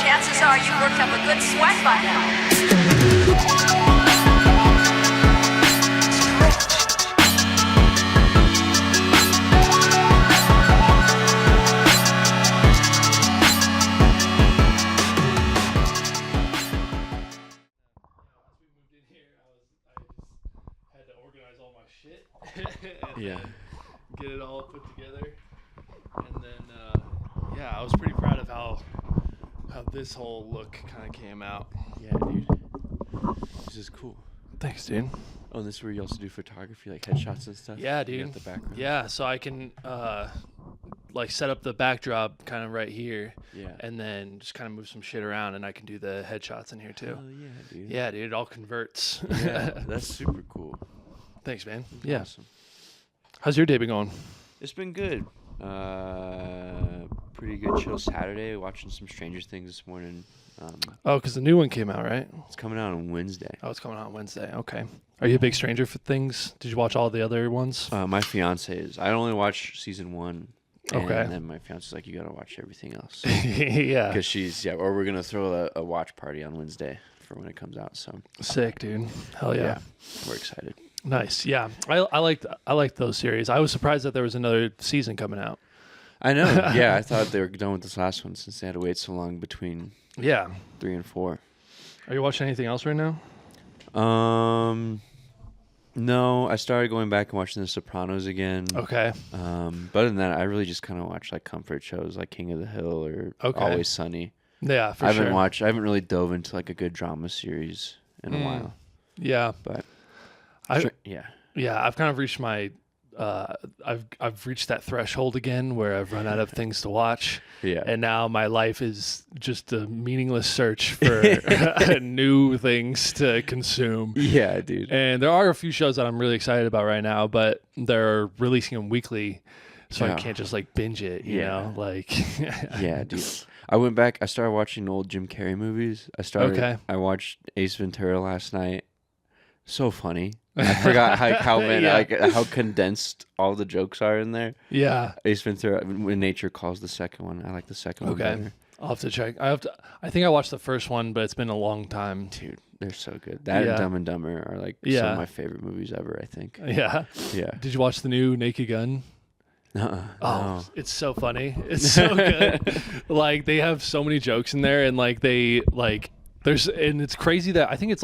Chances are you've worked up a good sweat by now. Yeah. Get it all put together, and then I was pretty proud of how this whole look kind of came out. Yeah, dude. This is cool. Thanks, dude. Oh, and this is where you also do photography, like headshots and stuff? Yeah, You dude. got the background? Yeah, so I can like set up the backdrop kind of right here, Yeah. and then just kind of move some shit around, and I can do the headshots in here too. Oh, yeah, dude. Yeah, dude, it all converts. Yeah, that's super cool. Thanks, man. That's Yeah. awesome. How's your day been going? It's been good. Pretty good chill Saturday. Watching some Stranger Things this morning. Oh, because the new one came out, right? It's coming out on Wednesday. Oh, it's coming out on Wednesday. Okay. Are you a big Stranger Things? Did you watch all the other ones? My fiance is. I only watched season 1. Okay. And then my fiance's like, you gotta watch everything else. Yeah. Because or we're gonna throw a watch party on Wednesday for when it comes out. So Sick, dude. Hell yeah. we're excited. Nice. Yeah. I liked those series. I was surprised that there was another season coming out. I know. Yeah, I thought they were done with this last one since they had to wait so long between Yeah. 3 and 4. Are you watching anything else right now? No, I started going back and watching The Sopranos again. Okay. But other than that, I really just kind of watch like comfort shows like King of the Hill or Okay. Always Sunny. Yeah, for I sure. haven't really dove into like a good drama series in a while. Yeah. But Yeah, I've kind of reached my I've reached that threshold again where I've run out of things to watch. Yeah. And now my life is just a meaningless search for new things to consume. Yeah, dude. And there are a few shows that I'm really excited about right now, but they're releasing them weekly, so I can't just like binge it, you know? Like Yeah, dude. I started watching old Jim Carrey movies. I watched Ace Ventura last night. So funny. I forgot how condensed all the jokes are in there. Yeah. Ace Ventura, When Nature Calls, the second one. I like the second one better. I'll have to check. I think I watched the first one, but it's been a long time. Dude, they're so good. That and Dumb and Dumber are like some of my favorite movies ever, I think. Yeah. Yeah. Did you watch the new Naked Gun? Oh, no. It's so funny. It's so good. Like they have so many jokes in there, and like and it's crazy that I think it's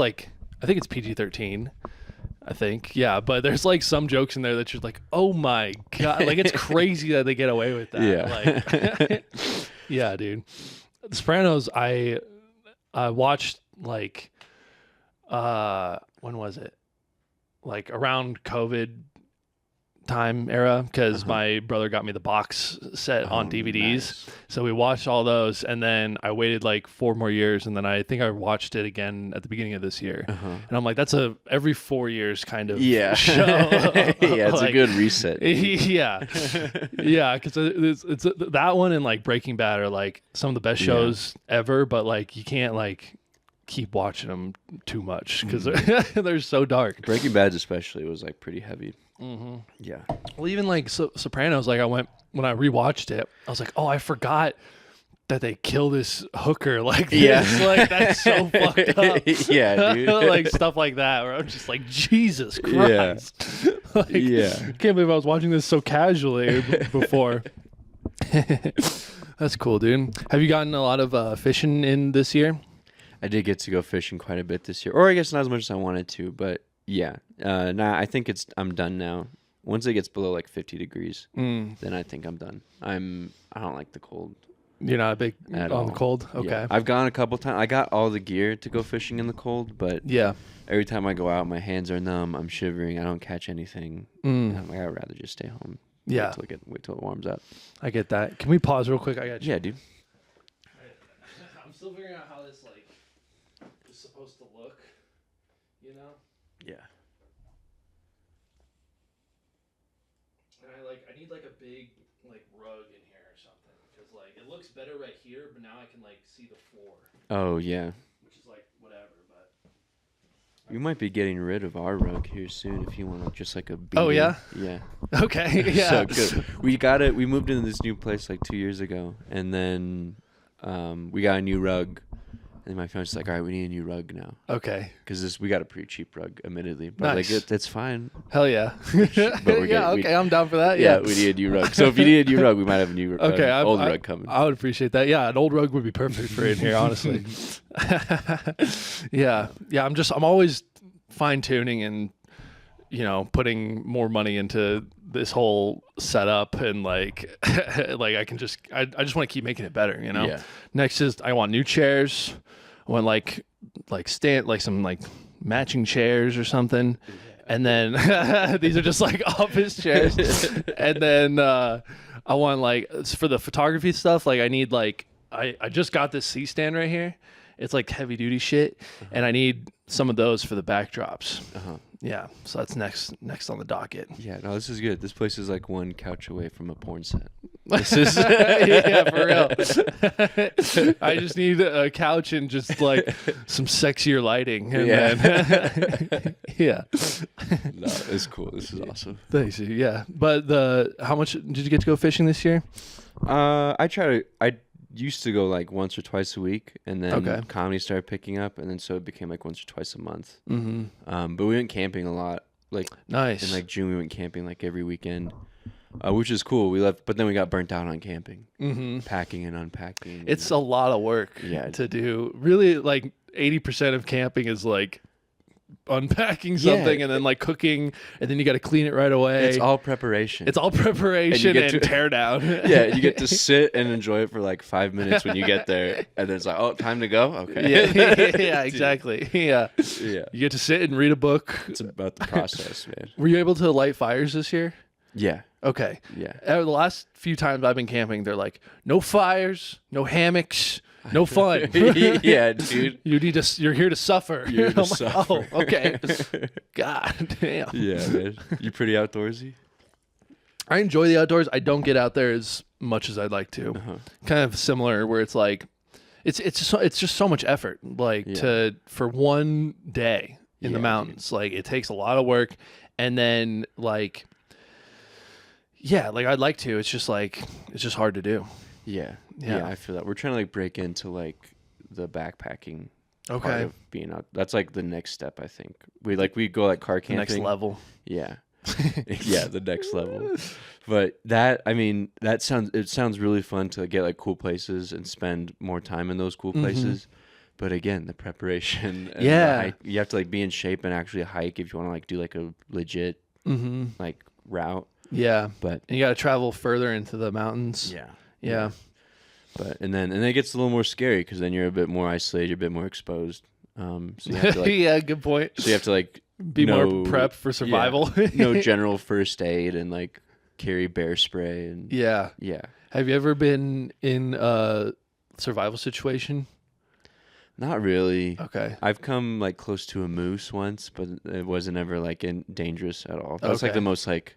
PG-13. I think, yeah, but there's like some jokes in there that you're like, oh my god, like it's crazy that they get away with that. Yeah, like, yeah, dude. The Sopranos, I watched like, when was it? Like around COVID time era, because my brother got me the box set on DVDs. Nice. So we watched all those, and then I waited like 4 more years, and then I think I watched it again at the beginning of this year. And I'm like, that's a every 4 years kind of show. Yeah, it's like, a good reset. Yeah, because it's that one and like Breaking Bad are like some of the best shows ever, but like you can't like keep watching them too much because they're so dark. Breaking Bad especially was like pretty heavy. Yeah. Well, even like Sopranos, like when I rewatched it, I was like, oh, I forgot that they kill this hooker like this. Yeah. Like that's so fucked up. Yeah, dude. Like stuff like that where I'm just like, Jesus Christ. Like, can't believe I was watching this so casually before. That's cool, dude. Have you gotten a lot of fishing in this year? I did get to go fishing quite a bit this year, or I guess not as much as I wanted to, but yeah. I think I'm done now. Once it gets below like 50 degrees, then I think I'm done. I don't like the cold. You're not a big on the cold? Okay. Yeah. I've gone a couple times. I got all the gear to go fishing in the cold, but every time I go out, my hands are numb. I'm shivering. I don't catch anything. I'm like, I'd rather just stay home. Yeah. Wait till it warms up. I get that. Can we pause real quick? I got you. Yeah, dude. I'm still figuring out how this like is supposed to look, you know? Yeah. And I need like a big like rug in here or something because like it looks better right here, but now I can like see the floor. Oh yeah. Which is like whatever, but you might be getting rid of our rug here soon if you want just like a beat. Oh yeah? Yeah. Okay. Yeah. So good. We moved into this new place like 2 years ago, and then We got a new rug. And my friend's like, all right, we need a new rug now. Okay. Because we got a pretty cheap rug, admittedly. But nice. like, it's fine. Hell yeah. I'm down for that. Yeah, we need a new rug. So if you need a new rug, we might have a new old rug coming. I would appreciate that. Yeah, an old rug would be perfect for in here, honestly. Yeah. I'm always fine tuning and, putting more money into this whole setup and like I just want to keep making it better, Yeah. Next is I want new chairs. I want like some like matching chairs or something. And then these are just like office chairs. And then I want like for the photography stuff, like I need like I just got this C-stand right here. It's like heavy duty shit, and I need some of those for the backdrops. Yeah, so that's next on the docket. Yeah, no, this is good. This place is like one couch away from a porn set. This is yeah, for real. I just need a couch and just like some sexier lighting. And then, yeah. No, it's cool. This is awesome. Thanks. Yeah, but how much did you get to go fishing this year? I used to go like once or twice a week, and then comedy started picking up, and then so it became like once or twice a month. Mm-hmm. But we went camping a lot. Like nice. In like June, we went camping like every weekend, which is cool. We left, but then we got burnt out on camping, packing and unpacking. It's a lot of work to do. Really, like 80% of camping is like unpacking something and then like cooking, and then you got to clean it right away. It's all preparation. And tear down. Yeah, you get to sit and enjoy it for like 5 minutes when you get there, and then it's like, oh, time to go. Okay. Yeah, exactly. Yeah. You get to sit and read a book. It's about the process, man. Were you able to light fires this year? Yeah. Okay. Yeah. The last few times I've been camping, they're like, no fires, no hammocks. No fun. Yeah, dude. You're here to suffer. You're here to suffer. Like, oh, okay. God damn. Yeah, man. You pretty outdoorsy? I enjoy the outdoors. I don't get out there as much as I'd like to. Kind of similar, where it's like, it's just so much effort. Like for one day in the mountains, like it takes a lot of work, and then like, like I'd like to. It's just hard to do. Yeah, I feel that. We're trying to like break into like the backpacking part of being out. That's like the next step, I think. We go like car camping. The next level. Yeah. Yeah, the next level. But that sounds really fun to get like cool places and spend more time in those cool places. But again, the preparation and you have to like be in shape and actually hike if you want to like do like a legit like route. Yeah. But and you got to travel further into the mountains. Yeah. But and then it gets a little more scary because then you're a bit more isolated, you're a bit more exposed. So you have to, like, yeah, good point. So you have to like be more prepped for survival. No general first aid and like carry bear spray and yeah. Have you ever been in a survival situation? Not really. Okay. I've come like close to a moose once, but it wasn't ever like dangerous at all. That's like the most like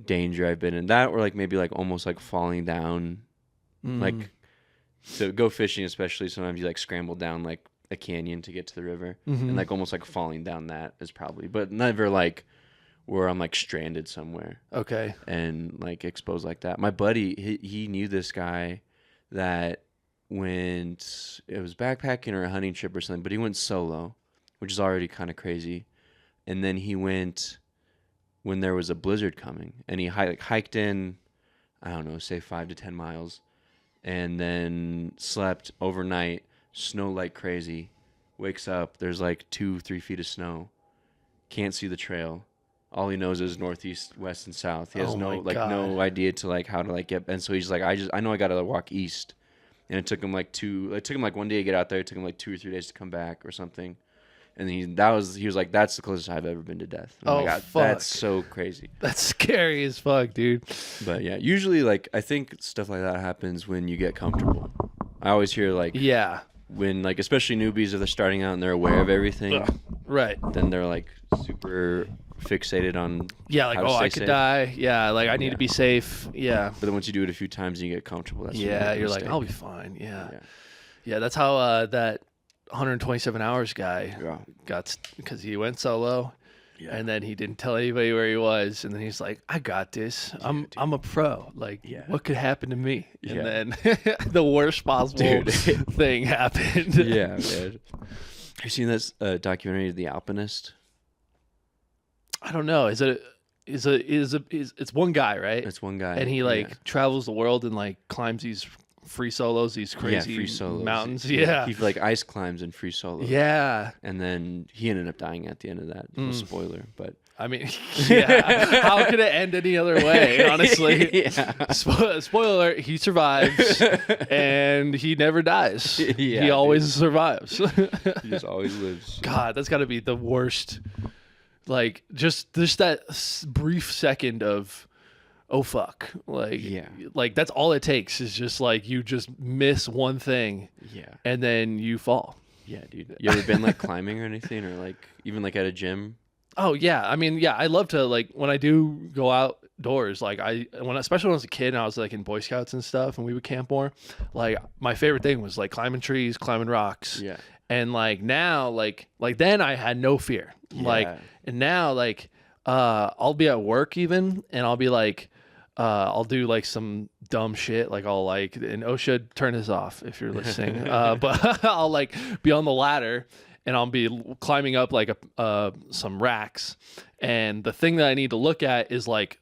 danger I've been in. That or like maybe like almost like falling down. Like to go fishing, especially sometimes you like scramble down like a canyon to get to the river, and like almost like falling down that is probably, but never like where I'm like stranded somewhere. Okay. And like exposed like that. My buddy, he knew this guy that went, it was backpacking or a hunting trip or something, but he went solo, which is already kind of crazy. And then he went when there was a blizzard coming, and he hiked in, I don't know, say 5 to 10 miles, and then slept overnight, snow like crazy, wakes up, there's like 2-3 feet of snow, can't see the trail. All he knows is northeast, west, and south. He has no idea to like how to like get, and so he's like, I know I gotta walk east. And it took him like 1 day to get out there, it took him like 2 or 3 days to come back or something. And he was like, that's the closest I've ever been to death. And I'm like, fuck. That's so crazy. That's scary as fuck, dude. But yeah, usually like I think stuff like that happens when you get comfortable. I always hear like when like especially newbies, if they're starting out and they're aware of everything, right? Then they're like super fixated on like how to stay I could safe. Die. Yeah, like I need to be safe. Yeah. But then once you do it a few times and you get comfortable, that's you're like, I'll be fine. Yeah. That's how that 127 hours guy got, because he went solo. Yeah. And then he didn't tell anybody where he was. And then he's like, I got this. I'm a pro. Like, what could happen to me? And then the worst possible thing happened. Yeah, man. Have you seen this documentary, The Alpinist? I don't know. It's one guy, right? It's one guy. And he like travels the world and like climbs these free solos, these crazy free solos. mountains. Yeah. He like ice climbs and free solos. Yeah. And then he ended up dying at the end of that. No spoiler, but I mean, how could it end any other way, honestly? Spoiler alert, he survives and he never dies. He always survives. He just always lives. God, that's got to be the worst. Like, just that brief second of, oh, fuck. Like, that's all it takes is just, like, you just miss one thing. Yeah. And then you fall. Yeah, dude. You ever been, like, climbing or anything? Or, like, even, like, at a gym? Oh, yeah. I mean, yeah, I love to, like, when I do go outdoors, like, especially when I was a kid and I was, like, in Boy Scouts and stuff and we would camp more, like, my favorite thing was, like, climbing trees, climbing rocks. Yeah. And, like, now, like then I had no fear. Yeah. Like, and now, like, I'll be at work even, and I'll be like, I'll do like some dumb shit. Like I'll like, and OSHA, turn this off if you're listening. But I'll like be on the ladder, and I'll be climbing up like some racks, and the thing that I need to look at is like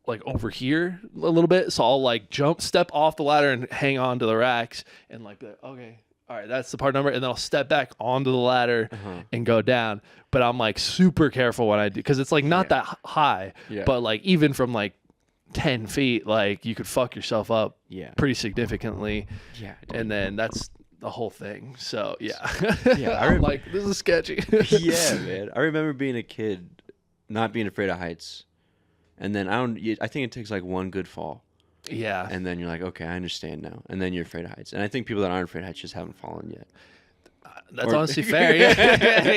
over here a little bit. So I'll like step off the ladder and hang on to the racks, and like, okay. All right, that's the part number, and then I'll step back onto the ladder and go down. But I'm like super careful when I do, because it's like not that high, but like even from like 10 feet, like you could fuck yourself up pretty significantly. Yeah, and then that's the whole thing. So I'm like, this is sketchy. Yeah, man. I remember being a kid, not being afraid of heights, and then I think it takes like one good fall. Yeah. And then you're like, okay, I understand now. And then you're afraid of heights. And I think people that aren't afraid of heights just haven't fallen yet. That's honestly fair.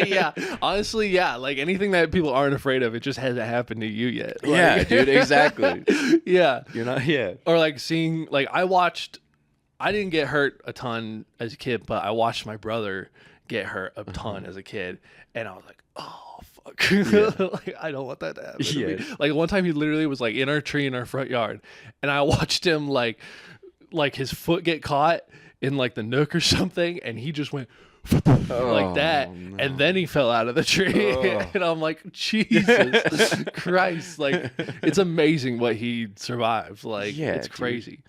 Yeah. Honestly, yeah. Like anything that people aren't afraid of, it just hasn't happened to you yet. Like, yeah, dude, exactly. Yeah. You're not, Or like seeing, like I didn't get hurt a ton as a kid, but I watched my brother get hurt a ton as a kid. And I was like, oh, fuck. Like, I don't want that to happen to me. Like one time he literally was like in our tree in our front yard, and I watched him like his foot get caught in like the nook or something, and he just went like that, and then he fell out of the tree. And I'm like, Jesus Christ, like it's amazing what he survived. Like it's crazy.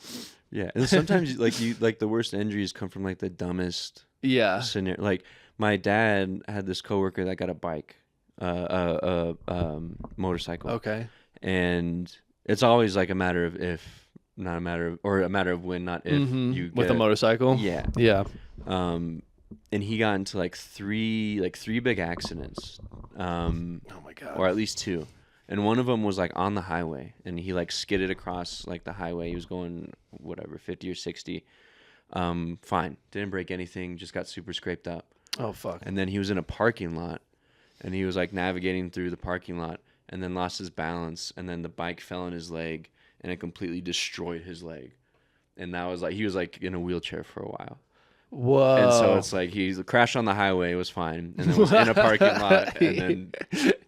Yeah, and sometimes like the worst injuries come from like the dumbest scenario. Like my dad had this coworker that got a bike, motorcycle. Okay. And it's always like a matter of if, not a matter of, or a matter of when, not if you get with a motorcycle. Yeah. Yeah. And he got into like three big accidents. Oh my God. Or at least two. And one of them was like on the highway, and he like skidded across like the highway. He was going whatever, 50 or 60. Fine. Didn't break anything, just got super scraped up. Oh fuck. And then he was in a parking lot, and he was like navigating through the parking lot, and then lost his balance, and then the bike fell on his leg, and it completely destroyed his leg. And that was like, he was like in a wheelchair for a while. Whoa. And so it's like he crashed on the highway, it was fine, and then was in a parking lot, and then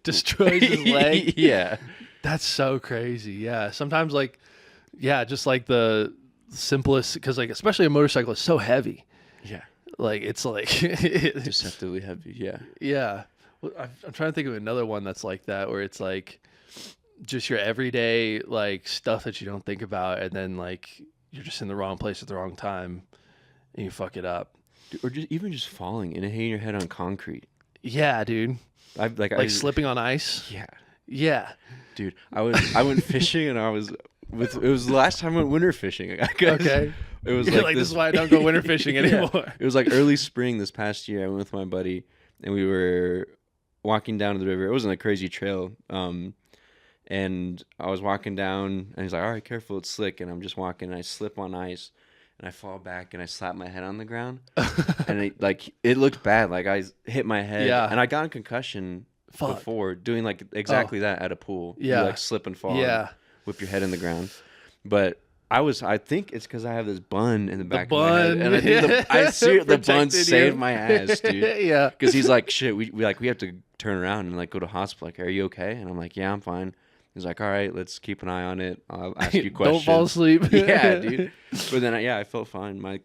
destroyed his leg. Yeah. That's so crazy. Yeah. Sometimes like, yeah, just like the simplest, because like especially a motorcycle is so heavy. Yeah. Like it's like deceptively heavy. Yeah. Yeah. Well, I'm trying to think of another one that's like that, where it's like just your everyday like stuff that you don't think about, and then like you're just in the wrong place at the wrong time and you fuck it up. Or even just falling and hitting your head on concrete. Yeah, dude. I slipping on ice. Yeah. Yeah. Dude, I went fishing, and it was the last time I went winter fishing. Okay. It was like this is why I don't go winter fishing anymore. Yeah. It was like early spring this past year. I went with my buddy, and we were walking down to the river. It wasn't a crazy trail. And I was walking down, and he's like, all right, careful, it's slick. And I'm just walking, and I slip on ice, and I fall back, and I slap my head on the ground. And it looked bad. Like I hit my head. Yeah. And I got a concussion before doing like exactly that at a pool. Yeah. You like slip and fall. Yeah. And whip your head in the ground. But I think it's because I have this bun in the back bun. of my head, and I think I see the bun saved my ass, dude. Yeah, because he's like, shit, we have to turn around and like go to hospital. Like, are you okay? And I'm like, yeah, I'm fine. He's like, all right, let's keep an eye on it. I'll ask you questions. Don't fall asleep. Yeah, dude. But then I felt fine.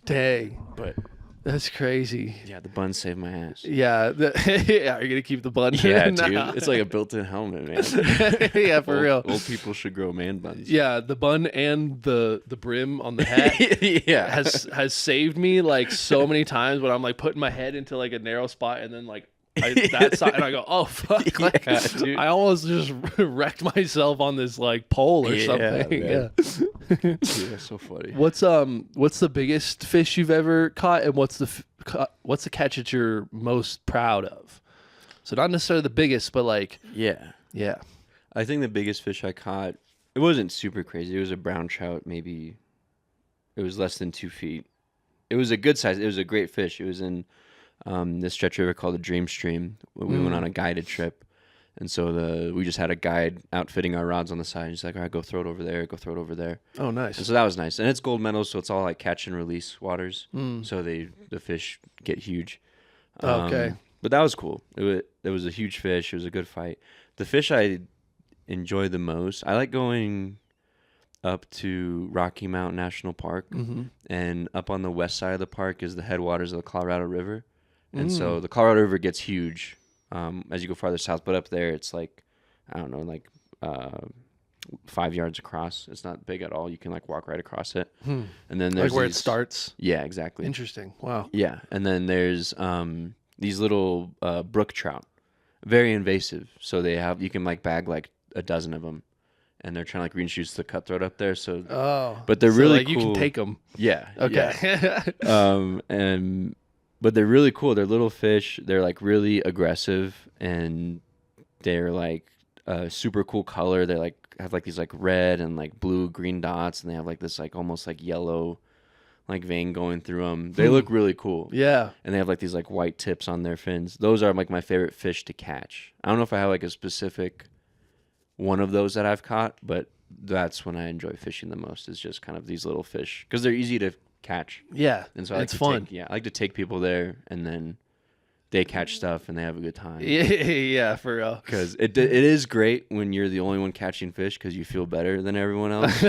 Dang, but that's crazy. yeah, the bun saved my ass. Yeah, yeah. Are you gonna keep the bun? Yeah, dude. It's like a built-in helmet, man. Yeah, for real. Old people should grow man buns. Yeah, the bun and the brim on the hat yeah, has saved me like so many times when I'm like putting my head into like a narrow spot and then like that side and I go, oh fuck, like, yeah, dude. I almost just wrecked myself on this like pole or something. Man. Yeah. Dude, that's so funny. What's the biggest fish you've ever caught, and what's the catch that you're most proud of? So not necessarily the biggest, but like Yeah. I think the biggest fish I caught, it wasn't super crazy. It was a brown trout, maybe. It was less than 2 feet. It was a good size. It was a great fish. It was in this stretch river called the Dream Stream. We went on a guided trip. And so we just had a guide outfitting our rods on the side. He's like, all right, go throw it over there. Go throw it over there. Oh, nice. And so that was nice. And it's gold medal, so it's all like catch and release waters. So the fish get huge. Okay. But that was cool. It was a huge fish. It was a good fight. The fish I enjoy the most, I like going up to Rocky Mountain National Park. And up on the west side of the park is the headwaters of the Colorado River. And so the Colorado River gets huge as you go farther south. But up there, it's like, I don't know, like 5 yards across. It's not big at all. You can like walk right across it. And then there's like where it starts. Yeah, exactly. Interesting. Wow. Yeah, and then there's these little brook trout, very invasive. So you can like bag like a dozen of them, and they're trying to like reintroduce the cutthroat up there. So, but they're really like cool. You can take them. Yeah. Okay. Yeah. But they're really cool. They're little fish. They're like really aggressive, and they're like super cool color. They like have like these like red and like blue, green dots, and they have like this like almost like yellow like vein going through them. They look really cool. Yeah. And they have like these like white tips on their fins. Those are like my favorite fish to catch. I don't know if I have like a specific one of those that I've caught, but that's when I enjoy fishing the most, is just kind of these little fish, because they're easy to catch. Yeah. And so it's fun. I like to take people there, and then they catch stuff and they have a good time. Yeah, for real. Because it is great when you're the only one catching fish, because you feel better than everyone else.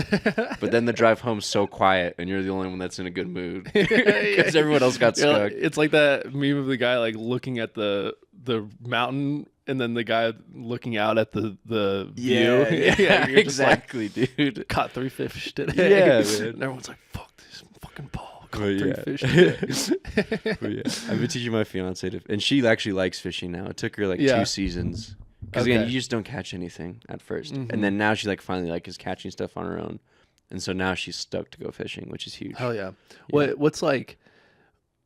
But then the drive home's so quiet, and you're the only one that's in a good mood, because everyone else got stuck. It's like that meme of the guy like looking at the mountain, and then the guy looking out at the view. Yeah, you're exactly, dude. Caught 3 fish today. Yeah, man. And everyone's like, "Fuck this fucking Paul." But Caught 3 yeah. fish today. But yeah, I've been teaching my fiance and she actually likes fishing now. It took her like 2 seasons, because again, you just don't catch anything at first, and then now she like finally like is catching stuff on her own, and so now she's stoked to go fishing, which is huge. Hell yeah. What's like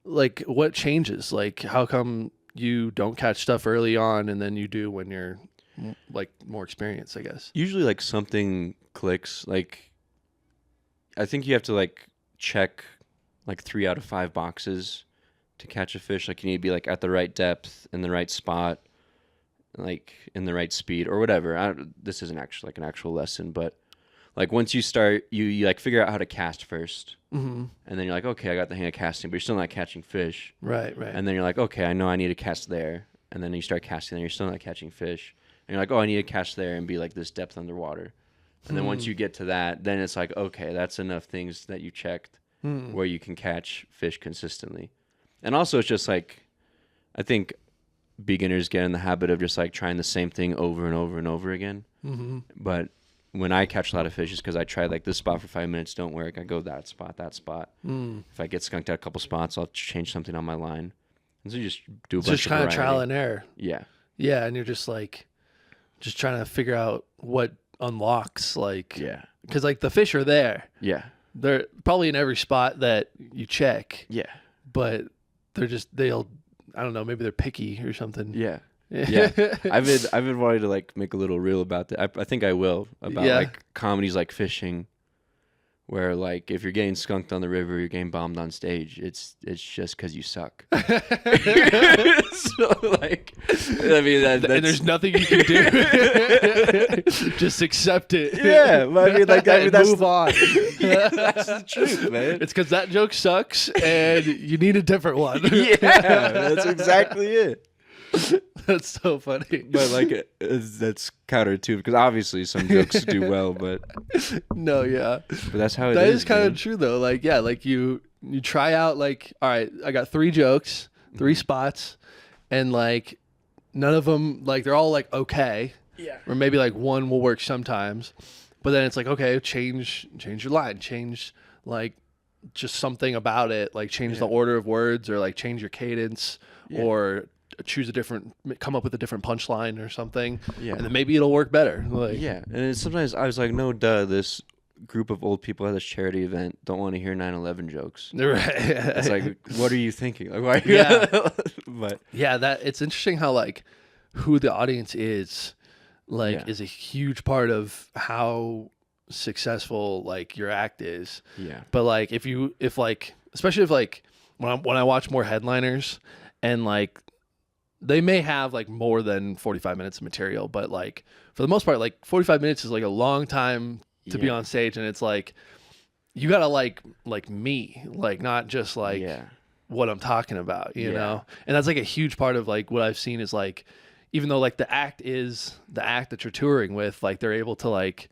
what changes? Like, how come you don't catch stuff early on, and then you do when you're like more experienced, I guess? Usually like something clicks. Like, I think you have to like check like 3 out of 5 boxes to catch a fish. Like, you need to be like at the right depth, in the right spot, like in the right speed or whatever. This isn't actually like an actual lesson, but like once you start, you like figure out how to cast first, and then you're like, okay, I got the hang of casting, but you're still not catching fish. Right. And then you're like, okay, I know I need to cast there, and then you start casting, and you're still not catching fish, and you're like, oh, I need to cast there and be like this depth underwater, and then once you get to that, then it's like, okay, that's enough things that you checked where you can catch fish consistently. And also, it's just like, I think beginners get in the habit of just like trying the same thing over and over and over again. But when I catch a lot of fish, it's because I try like this spot for 5 minutes, don't work, I go that spot. If I get skunked at a couple spots, I'll change something on my line, and so you just do a bunch of just kind of variety. trial and error. Yeah, And you're just like just trying to figure out what unlocks, like, because like the fish are there. They're probably in every spot that you check. But they'll, I don't know, maybe they're picky or something. Yeah. I've been wanting to like make a little reel about that. I think I will, about like comedies like fishing, Where like if you're getting skunked on the river, you're getting bombed on stage. It's just because you suck. So like, I mean, and there's nothing you can do. Just accept it. Yeah, but I mean, like, that's move on. Yeah, that's the truth, man. It's because that joke sucks, and you need a different one. Yeah, that's exactly it. That's so funny. But like, that's counter too, because obviously some jokes do well, but no, yeah. But that's how it is. That is kind of true though. Like, yeah, like you try out like, all right, I got 3 jokes, 3 spots, and like none of them like they're all like okay. Yeah. Or maybe like one will work sometimes, but then it's like okay, change your line, change like just something about it, like change the order of words or like change your cadence or come up with a different punchline or something, and then maybe it'll work better. Like, and sometimes I was like, no duh, this group of old people at this charity event don't want to hear 9/11 jokes. Right. It's like, what are you thinking? Like, why? But that it's interesting how like who the audience is, like is a huge part of how successful like your act is. Yeah. But like especially if like when I watch more headliners and like they may have like more than 45 minutes of material, but like for the most part, like 45 minutes is like a long time to be on stage, and it's like you gotta like me, like not just like what I'm talking about, you know. And that's like a huge part of like what I've seen is like even though like the act is the act that you're touring with, like they're able to like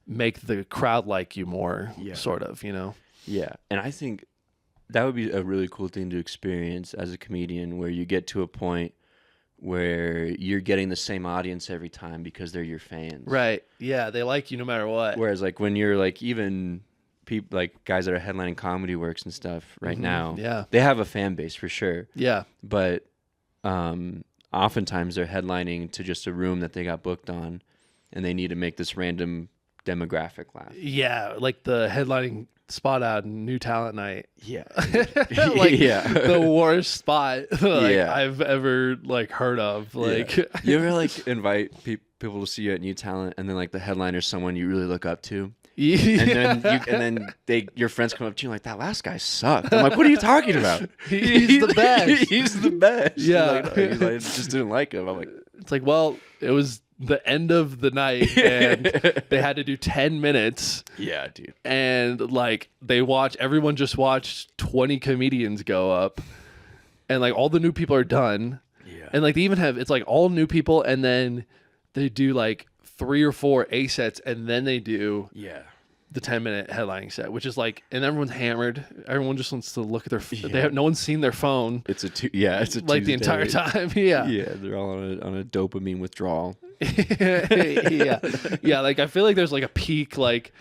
make the crowd like you more, sort of, you know. Yeah, and I think that would be a really cool thing to experience as a comedian, where you get to a point where you're getting the same audience every time because they're your fans. Right. Yeah, they like you no matter what. Whereas like when you're like even people like guys that are headlining comedy works and stuff right now, they have a fan base for sure. Yeah. But oftentimes they're headlining to just a room that they got booked on, and they need to make this random demographic laugh. Yeah, like the headlining spot out New Talent Night. Yeah. Like the worst spot I've ever like heard of. Like you ever like invite people to see you at New Talent, and then like the headliner's someone you really look up to, and then your friends come up to you like, that last guy sucked. I'm like, what are you talking about? He's the best. He's the best. Yeah. Like, no, he's like, I just didn't like him. I'm like, it's like, well, it was the end of the night and they had to do 10 minutes. Yeah, dude. And like everyone just watched 20 comedians go up, and like all the new people are done. Yeah. And like they even have, it's like all new people, and then they do like 3 or 4 A sets, and then they do the 10-minute headlining set, which is like, and everyone's hammered. Everyone just wants to look at their no one's seen their phone. It's a like Tuesday. The entire time. Yeah. Yeah, they're all on a dopamine withdrawal. Yeah, like I feel like there's like a peak like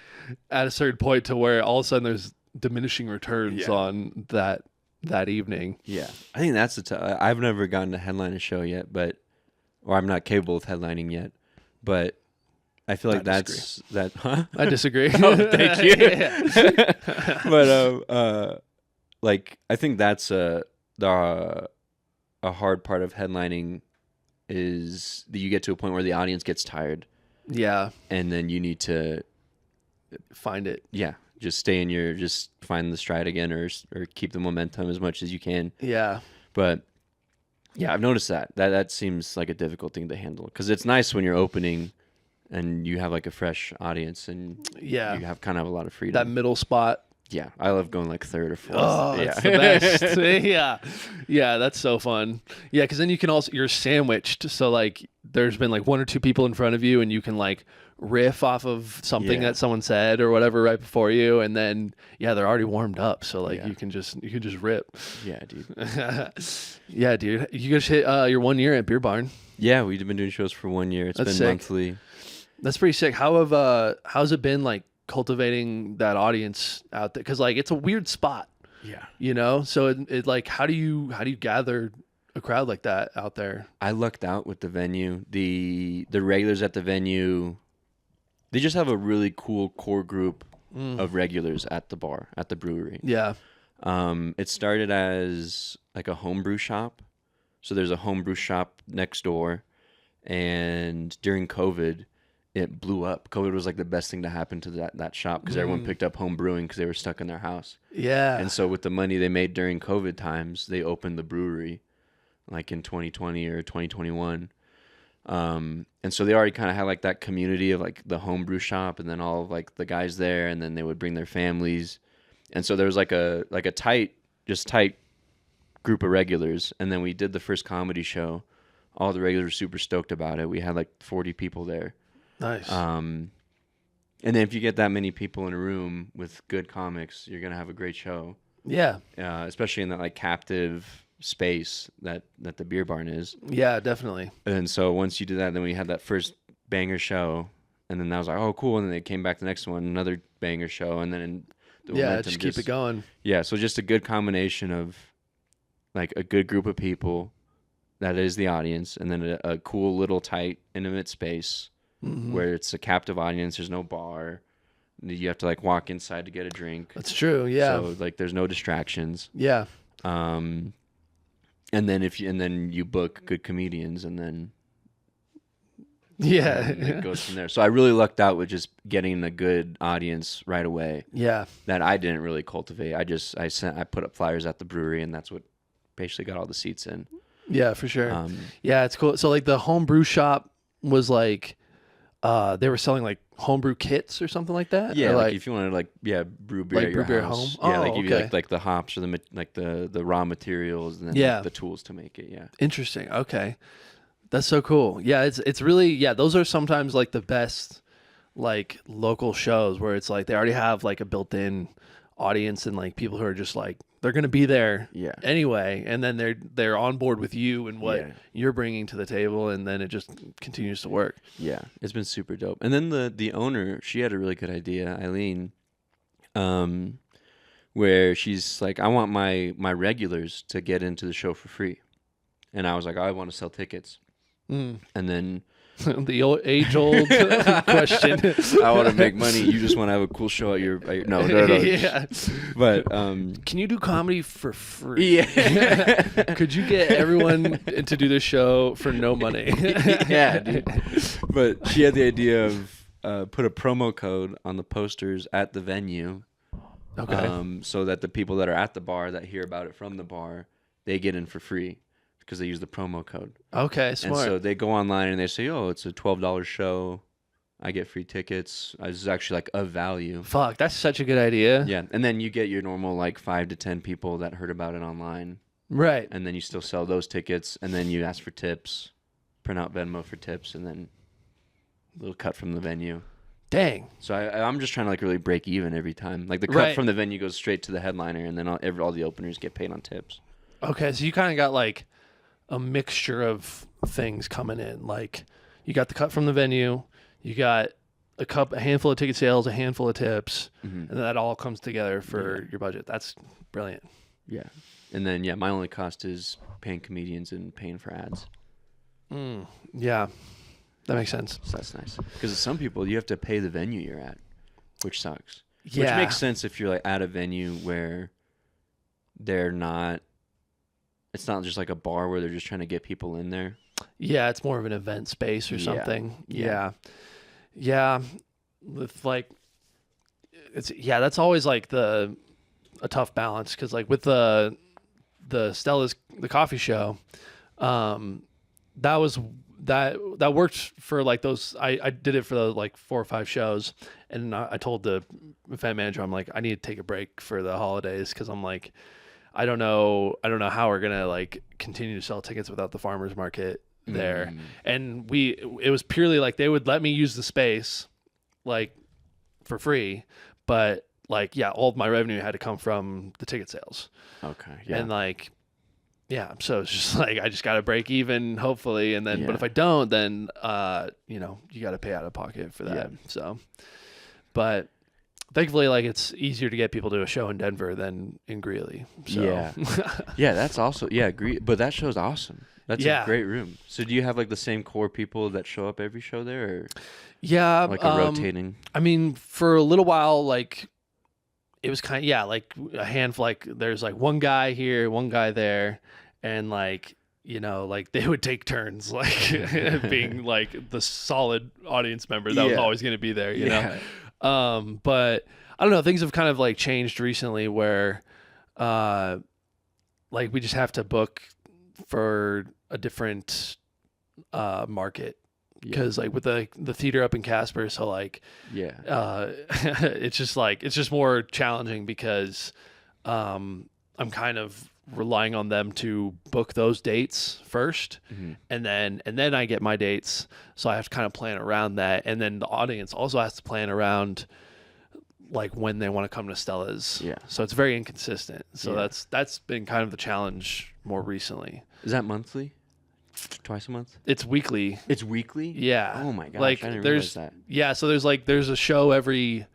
at a certain point to where all of a sudden there's diminishing returns on that evening. Yeah, I think that's I've never gotten to headline a show yet, or I'm not capable of headlining yet, but I feel like I disagree. Oh, thank you. But like I think that's a hard part of headlining, is that you get to a point where the audience gets tired. Yeah. And then you need to find it. Yeah. Just just find the stride again, or keep the momentum as much as you can. Yeah. But yeah, I've noticed that seems like a difficult thing to handle, because it's nice when you're opening and you have like a fresh audience and you have kind of a lot of freedom. That middle spot. Yeah, I love going like 3rd or 4th. Oh, it's the best. Yeah, that's so fun. Yeah, because then you can you're sandwiched. So like there's been like 1 or 2 people in front of you, and you can like riff off of something that someone said or whatever right before you, and then they're already warmed up. So like you can just rip. Yeah, dude. Yeah, dude. You guys hit your 1 year at Beer Barn. Yeah, we've been doing shows for 1 year. It's been sick. Monthly. That's pretty sick. How's it been like cultivating that audience out there? Because like it's a weird spot. Yeah. You know? So it like how do you gather a crowd like that out there? I lucked out with the venue. The regulars at the venue, they just have a really cool core group of regulars at the bar, at the brewery. Yeah. It started as like a homebrew shop. So there's a homebrew shop next door, and during COVID, it blew up. COVID was like the best thing to happen to that shop because everyone picked up home brewing because they were stuck in their house. Yeah. And so with the money they made during COVID times, they opened the brewery like in 2020 or 2021. And so they already kind of had like that community of like the homebrew shop and then all of like the guys there, and then they would bring their families. And so there was like a tight group of regulars. And then we did the first comedy show. All the regulars were super stoked about it. We had like 40 people there. Nice. And then if you get that many people in a room with good comics, you're going to have a great show. Yeah. Especially in that like captive space that the beer barn is. Yeah, definitely. And so once you did that, then we had that first banger show, and then that was like, oh, cool. And then they came back the next one, another banger show, and then just keep it going. Yeah, so just a good combination of like a good group of people that is the audience, and then a cool little tight intimate space where it's a captive audience. There's no bar. You have to like walk inside to get a drink. That's true. Yeah. So like there's no distractions. Yeah. And then you book good comedians, and then it goes from there. So I really lucked out with just getting a good audience right away. Yeah. That I didn't really cultivate. I put up flyers at the brewery, and that's what basically got all the seats in. Yeah, for sure. Yeah, it's cool. So like the homebrew shop was like, they were selling like homebrew kits or something like that. Yeah, like if you wanted to brew beer at your beer house. home. Yeah, Oh, they give okay. you like the hops or the raw materials, and then like, the tools to make it. Yeah. Interesting. Okay, that's so cool. Yeah, it's really those are sometimes like the best like local shows where it's like they already have like a built-in audience and like people who are just like they're gonna be there anyway, and then they're on board with you and what you're bringing to the table, and then it just continues to work. Yeah, it's been super dope. And then the owner, she had a really good idea, Eileen, where she's like, I want my regulars to get into the show for free, and I was like, I want to sell tickets, and then. The age-old question. I want to make money. You just want to have a cool show at your no. Yeah. But can you do comedy for free? Yeah. Could you get everyone to do the show for no money? Yeah, dude. But she had the idea of put a promo code on the posters at the venue. Okay. So that the people that are at the bar that hear about it from the bar, they get in for free. Because they use the promo code. Okay, smart. And so they go online and they say, oh, it's a $12 show. I get free tickets. This is actually like of value. Fuck, that's such a good idea. Yeah. And then you get your normal like 5 to 10 people that heard about it online. Right. And then you still sell those tickets. And then you ask for tips, print out Venmo for tips, and then a little cut from the venue. Dang. So I'm just trying to like really break even every time. Like the cut from the venue goes straight to the headliner, and then all the openers get paid on tips. Okay, so you kind of got like a mixture of things coming in. Like you got the cut from the venue, you got a handful of ticket sales, a handful of tips, and that all comes together for your budget. That's brilliant. Yeah. And then my only cost is paying comedians and paying for ads. Yeah. That makes sense. So that's nice. Because some people you have to pay the venue you're at, which sucks. Yeah. Which makes sense if you're like at a venue where it's not just like a bar where they're just trying to get people in there. Yeah, it's more of an event space or something. Yeah. With like, that's always like a tough balance because like with the Stella's the coffee show, that worked for like those. I did it for the like 4 or 5 shows, and I told the event manager, I'm like, I need to take a break for the holidays because I'm like, I don't know how we're gonna like continue to sell tickets without the farmers market there. And it was purely like they would let me use the space like for free, but like all of my revenue had to come from the ticket sales. Okay. Yeah. And like so it's just like I just gotta break even hopefully, and then but if I don't, then you gotta pay out of pocket for that. Yeah. So but thankfully, like it's easier to get people to a show in Denver than in Greeley. So. Yeah, that's also but that show's awesome. That's a great room. So do you have like the same core people that show up every show there, or like a rotating? I mean, for a little while, like it was kind of like a handful. Like there's like one guy here, one guy there, and like you know, like they would take turns, like being like the solid audience member that was always going to be there, you know? But I don't know, things have kind of like changed recently where, like we just have to book for a different, market. Because like with the theater up in Casper, so like it's just more challenging because I'm kind of relying on them to book those dates first, and then I get my dates, so I have to kind of plan around that, and then the audience also has to plan around like when they want to come to Stella's. So it's very inconsistent. So that's been kind of the challenge more recently. Is that monthly? Twice a month? It's weekly. It's weekly? Yeah. Oh my gosh, like, I didn't realize that. Yeah, so there's a show every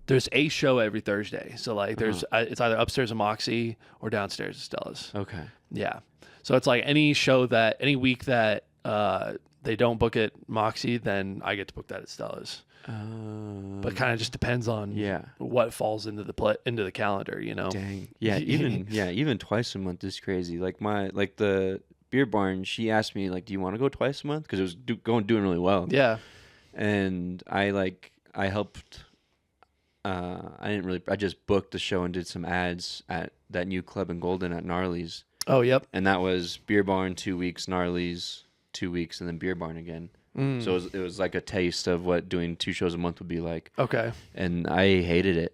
Thursday. So like there's it's either upstairs at Moxie or downstairs at Stella's. Okay. Yeah. So it's like any week that they don't book at Moxie, then I get to book that at Stella's. But kind of just depends on what falls into the calendar, you know. Dang. Yeah, even twice a month is crazy. Like the Beer Barn, she asked me like, do you want to go twice a month, because it was doing really well. And I helped. I just booked the show and did some ads at that new club in Golden at Gnarly's. Oh, yep. And that was Beer Barn 2 weeks, Gnarly's 2 weeks, and then Beer Barn again. So it was like a taste of what doing 2 shows a month would be like. Okay. And I hated it.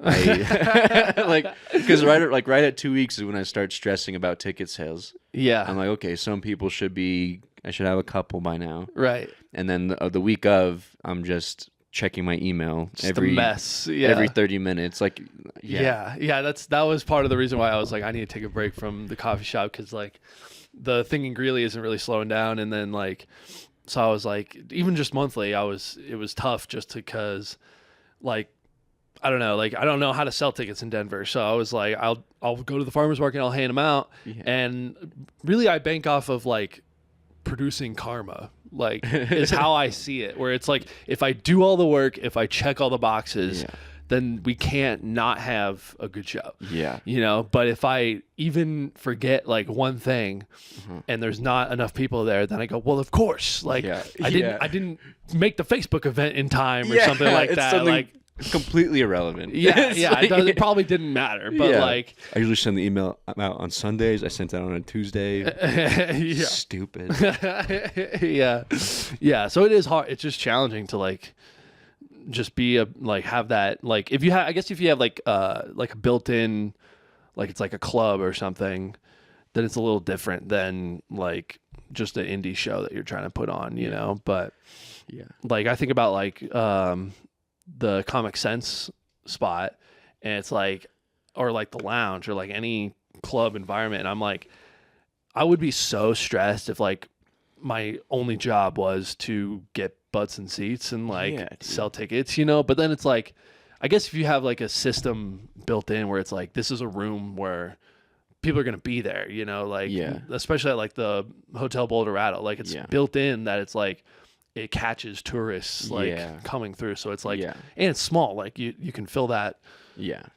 Because right at 2 weeks is when I start stressing about ticket sales. Yeah. I'm like, okay, some people I should have a couple by now. Right. And then the week of, I'm just checking my email every 30 minutes. Like, that was part of the reason why I was like, I need to take a break from the coffee shop, because like the Thing and Greeley isn't really slowing down, and then like. So I was like, even just monthly, it was tough just because, like, I don't know, like I don't know how to sell tickets in Denver. So I was like, I'll go to the farmer's market and I'll hand them out. And really I bank off of like producing karma, like is how I see it, where it's like, if I do all the work, if I check all the boxes, then we can't not have a good show. Yeah. You know, but if I even forget like one thing and there's not enough people there, then I go, well, of course, like I didn't make the Facebook event in time or something like that. Something like completely irrelevant. It probably didn't matter, but like I usually send the email out on Sundays. I sent that on a Tuesday. Stupid. Yeah. So it is hard. It's just challenging to like just be have that, like if you have like a built-in, like it's like a club or something, then it's a little different than like just an indie show that you're trying to put on, you know. But like I think about like the Comic Sense spot, and it's like, or like the Lounge or like any club environment, and I'm like, I would be so stressed if like my only job was to get butts and seats and like sell tickets, you know. But then it's like, I guess if you have like a system built in where it's like, this is a room where people are going to be there, you know, like especially at like the Hotel Boulderado, like it's built in that it's like it catches tourists like coming through, so it's like and it's small, like you can fill that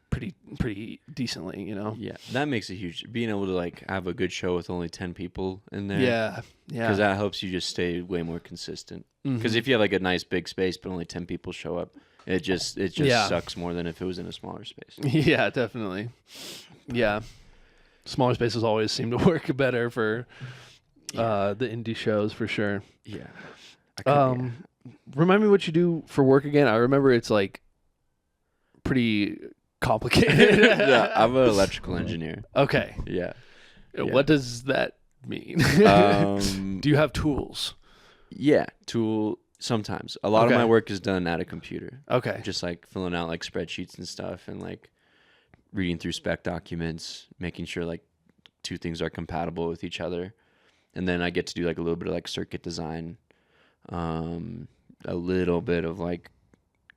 pretty decently, you know. That makes a huge, being able to like have a good show with only 10 people in there, because that helps you just stay way more consistent, because if you have like a nice big space but only 10 people show up, it just sucks more than if it was in a smaller space. Definitely. Smaller spaces always seem to work better for the indie shows, for sure. Remind me what you do for work again. I remember it's like pretty complicated. I'm an electrical engineer. Okay. What does that mean? Do you have tools? Sometimes. A lot of my work is done at a computer. Okay. Just like filling out like spreadsheets and stuff, and like reading through spec documents, making sure like two things are compatible with each other. And then I get to do like a little bit of like circuit design, a little bit of like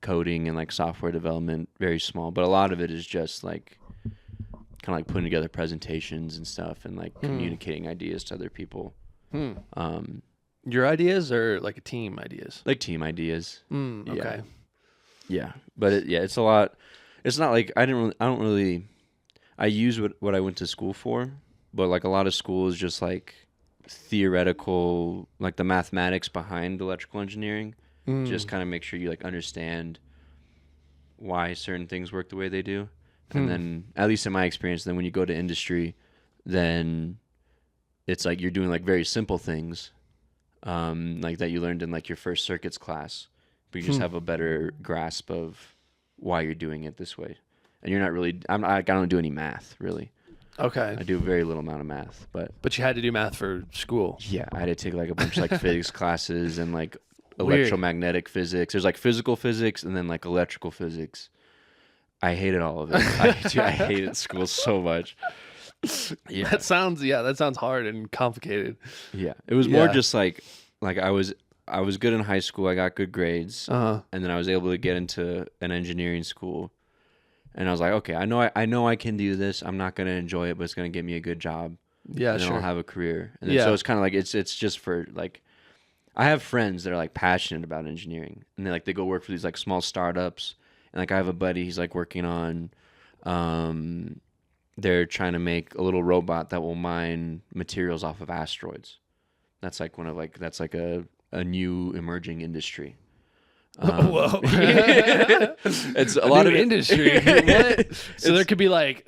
coding and like software development, very small, but a lot of it is just like kind of like putting together presentations and stuff, and like communicating ideas to other people. Your ideas or like a team ideas? Like team ideas. Okay. But it's a lot. It's not like I use what I went to school for, but like a lot of school is just like theoretical, like the mathematics behind electrical engineering. Just kind of make sure you like understand why certain things work the way they do. And then, at least in my experience, then when you go to industry, then it's like you're doing like very simple things, like that you learned in like your first circuits class, but you just have a better grasp of why you're doing it this way. And you're not really, I don't do any math really. Okay. I do a very little amount of math, but you had to do math for school. Yeah, I had to take like a bunch of like physics classes and like electromagnetic physics. There's like physical physics and then like electrical physics. I hated all of it. I hated school so much. Yeah. That sounds hard and complicated. Yeah. It was more just like I was good in high school. I got good grades. And then I was able to get into an engineering school. And I was like, okay, I know I can do this. I'm not going to enjoy it, but it's going to get me a good job. Yeah, and then sure. I'll have a career. And then, so it's kind of like it's just for like, I have friends that are like passionate about engineering, and they go work for these like small startups. And like I have a buddy, he's like working on, they're trying to make a little robot that will mine materials off of asteroids. That's like that's like a new emerging industry. Whoa! It's a lot of industry. What? So there could be like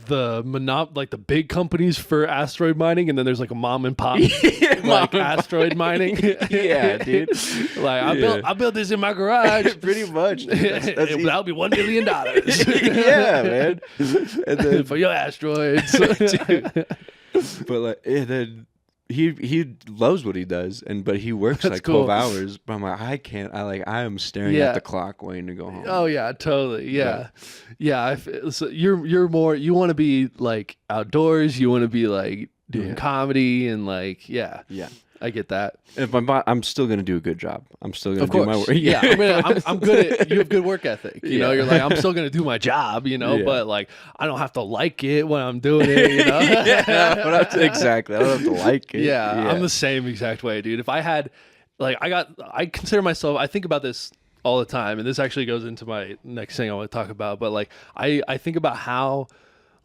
the big companies for asteroid mining, and then there's like a mom and pop like asteroid mining. Yeah, dude. Like I built this in my garage. Pretty much. That'll be $1 million. Yeah, man. And then, for your asteroids. Dude. But like, and then he loves what he does, but he works That's like cool. 12 hours. But I'm like, I am staring at the clock waiting to go home. Oh yeah, totally. Yeah. So you're more, you want to be like outdoors. You want to be like doing comedy and like yeah. I get that. And if I'm still gonna do a good job. I'm still gonna Of do my course. work. Yeah, I'm good at. You have good work ethic. You know, you're like, I'm still gonna do my job. You know, but like, I don't have to like it when I'm doing it. You know, exactly. I don't have to like it. Yeah, I'm the same exact way, dude. If I had, like, I consider myself. I think about this all the time, and this actually goes into my next thing I want to talk about. But like, I think about how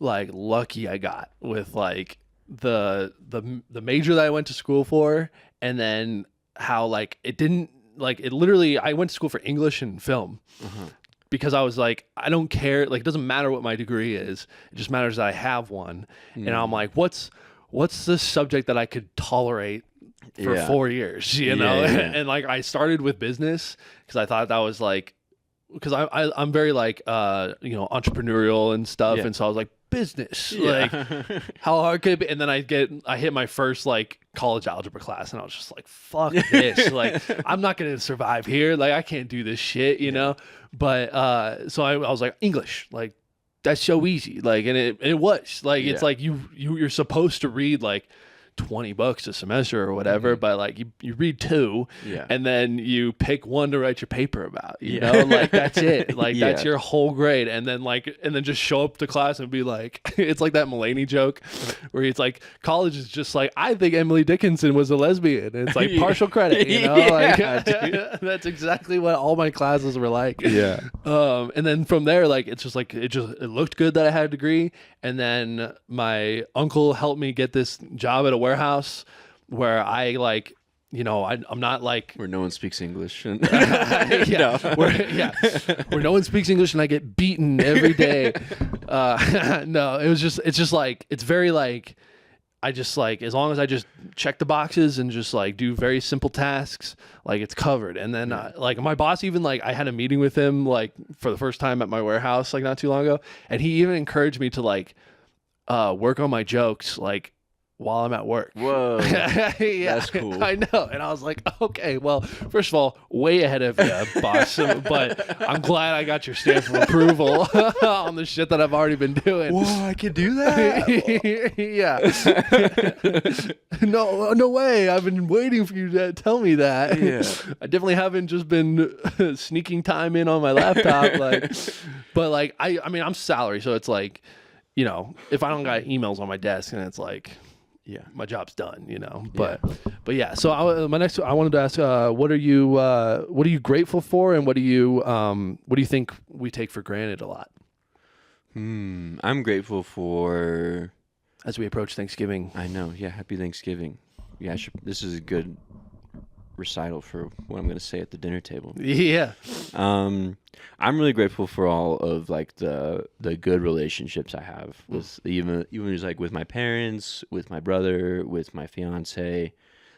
like lucky I got with like the major that I went to school for, and then how like it didn't like it literally I went to school for English and film because I was like, I don't care, like it doesn't matter what my degree is, it just matters that I have one. And I'm like, what's the subject that I could tolerate for 4 years, you know? And like I started with business because I thought that was like, because I'm very like entrepreneurial and stuff, and so I was like, business, like how hard could it be? And then I hit my first like college algebra class, and I was just like, fuck this, like I'm not gonna survive here, like I can't do this shit, you know. But so I was like, English, like that's so easy, like, and it was like it's like you're supposed to read like 20 books a semester or whatever, but like you read 2 and then you pick one to write your paper about, you know, like that's it, like that's your whole grade. And then just show up to class and be like, it's like that Mulaney joke where he's like, college is just like, I think Emily Dickinson was a lesbian, and it's like partial credit, you know. Like that's exactly what all my classes were like. And then from there, like it's just like it looked good that I had a degree. And then my uncle helped me get this job at a warehouse where I like, you know, I'm not like where no one speaks English. And where no one speaks English and I get beaten every day. No, it's just like, it's very like, I just like, as long as I just check the boxes and just like do very simple tasks, like it's covered. And then like my boss, even like I had a meeting with him like for the first time at my warehouse like not too long ago, and he even encouraged me to like work on my jokes like while I'm at work. Whoa. That's cool. I know. And I was like, okay, well, first of all, way ahead of you, boss. But I'm glad I got your stamp of approval on the shit that I've already been doing. Whoa, I can do that? No way. I've been waiting for you to tell me that. Yeah. I definitely haven't just been sneaking time in on my laptop. But like, I mean, I'm salary. So it's like, you know, if I don't got emails on my desk, and it's like, my job's done, you know. But yeah. So I wanted to ask, what are you grateful for, and what do you think we take for granted a lot? I'm grateful for as we approach Thanksgiving. I know. Yeah, happy Thanksgiving. Yeah, this is a good recital for what I'm going to say at the dinner table. Yeah. I'm really grateful for all of like the good relationships I have with even just like with my parents, with my brother, with my fiance.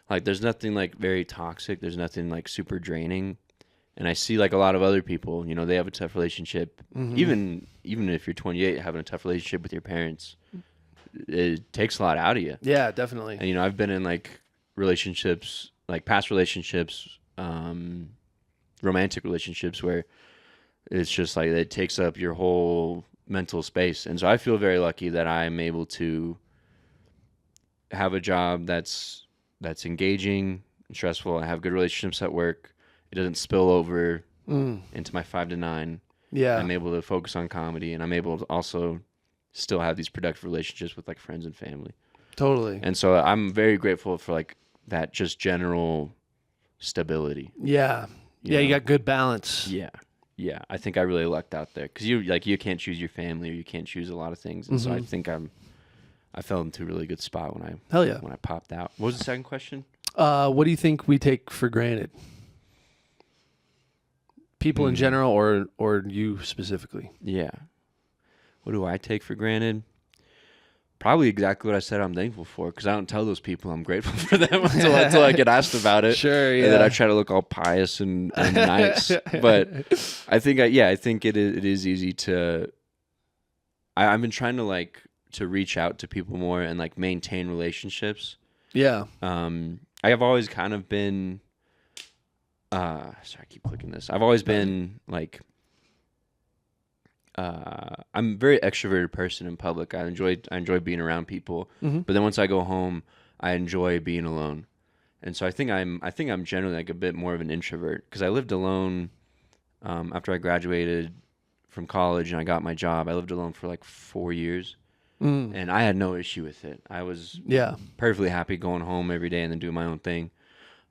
Like there's nothing like very toxic. There's nothing like super draining. And I see like a lot of other people, you know, they have a tough relationship. Even if you're 28, having a tough relationship with your parents, it takes a lot out of you. Yeah, definitely. And you know, I've been in like relationships, like past relationships, romantic relationships where it's just like it takes up your whole mental space. And so I feel very lucky that I'm able to have a job that's engaging and stressful. I have good relationships at work. It doesn't spill over into my 5 to 9. Yeah. I'm able to focus on comedy, and I'm able to also still have these productive relationships with like friends and family. Totally. And so I'm very grateful for like that just general stability. Yeah. You got good balance. Yeah. Yeah. I think I really lucked out there because you can't choose your family or you can't choose a lot of things. And so I think I fell into a really good spot when I popped out. What was the second question? What do you think we take for granted? People in general or you specifically? Yeah. What do I take for granted? Probably exactly what I said I'm thankful for, because I don't tell those people I'm grateful for them until I get asked about it. Sure, yeah. And then I try to look all pious and nice. But I think it is easy to... I've been trying to reach out to people more and like maintain relationships. Yeah. I have always kind of been... sorry, I keep clicking this. I've always been like... I'm a very extroverted person in public. I enjoy being around people, but then once I go home, I enjoy being alone. And so I think I'm generally like a bit more of an introvert, because I lived alone after I graduated from college and I got my job. I lived alone for like 4 years, and I had no issue with it. I was perfectly happy going home every day and then doing my own thing.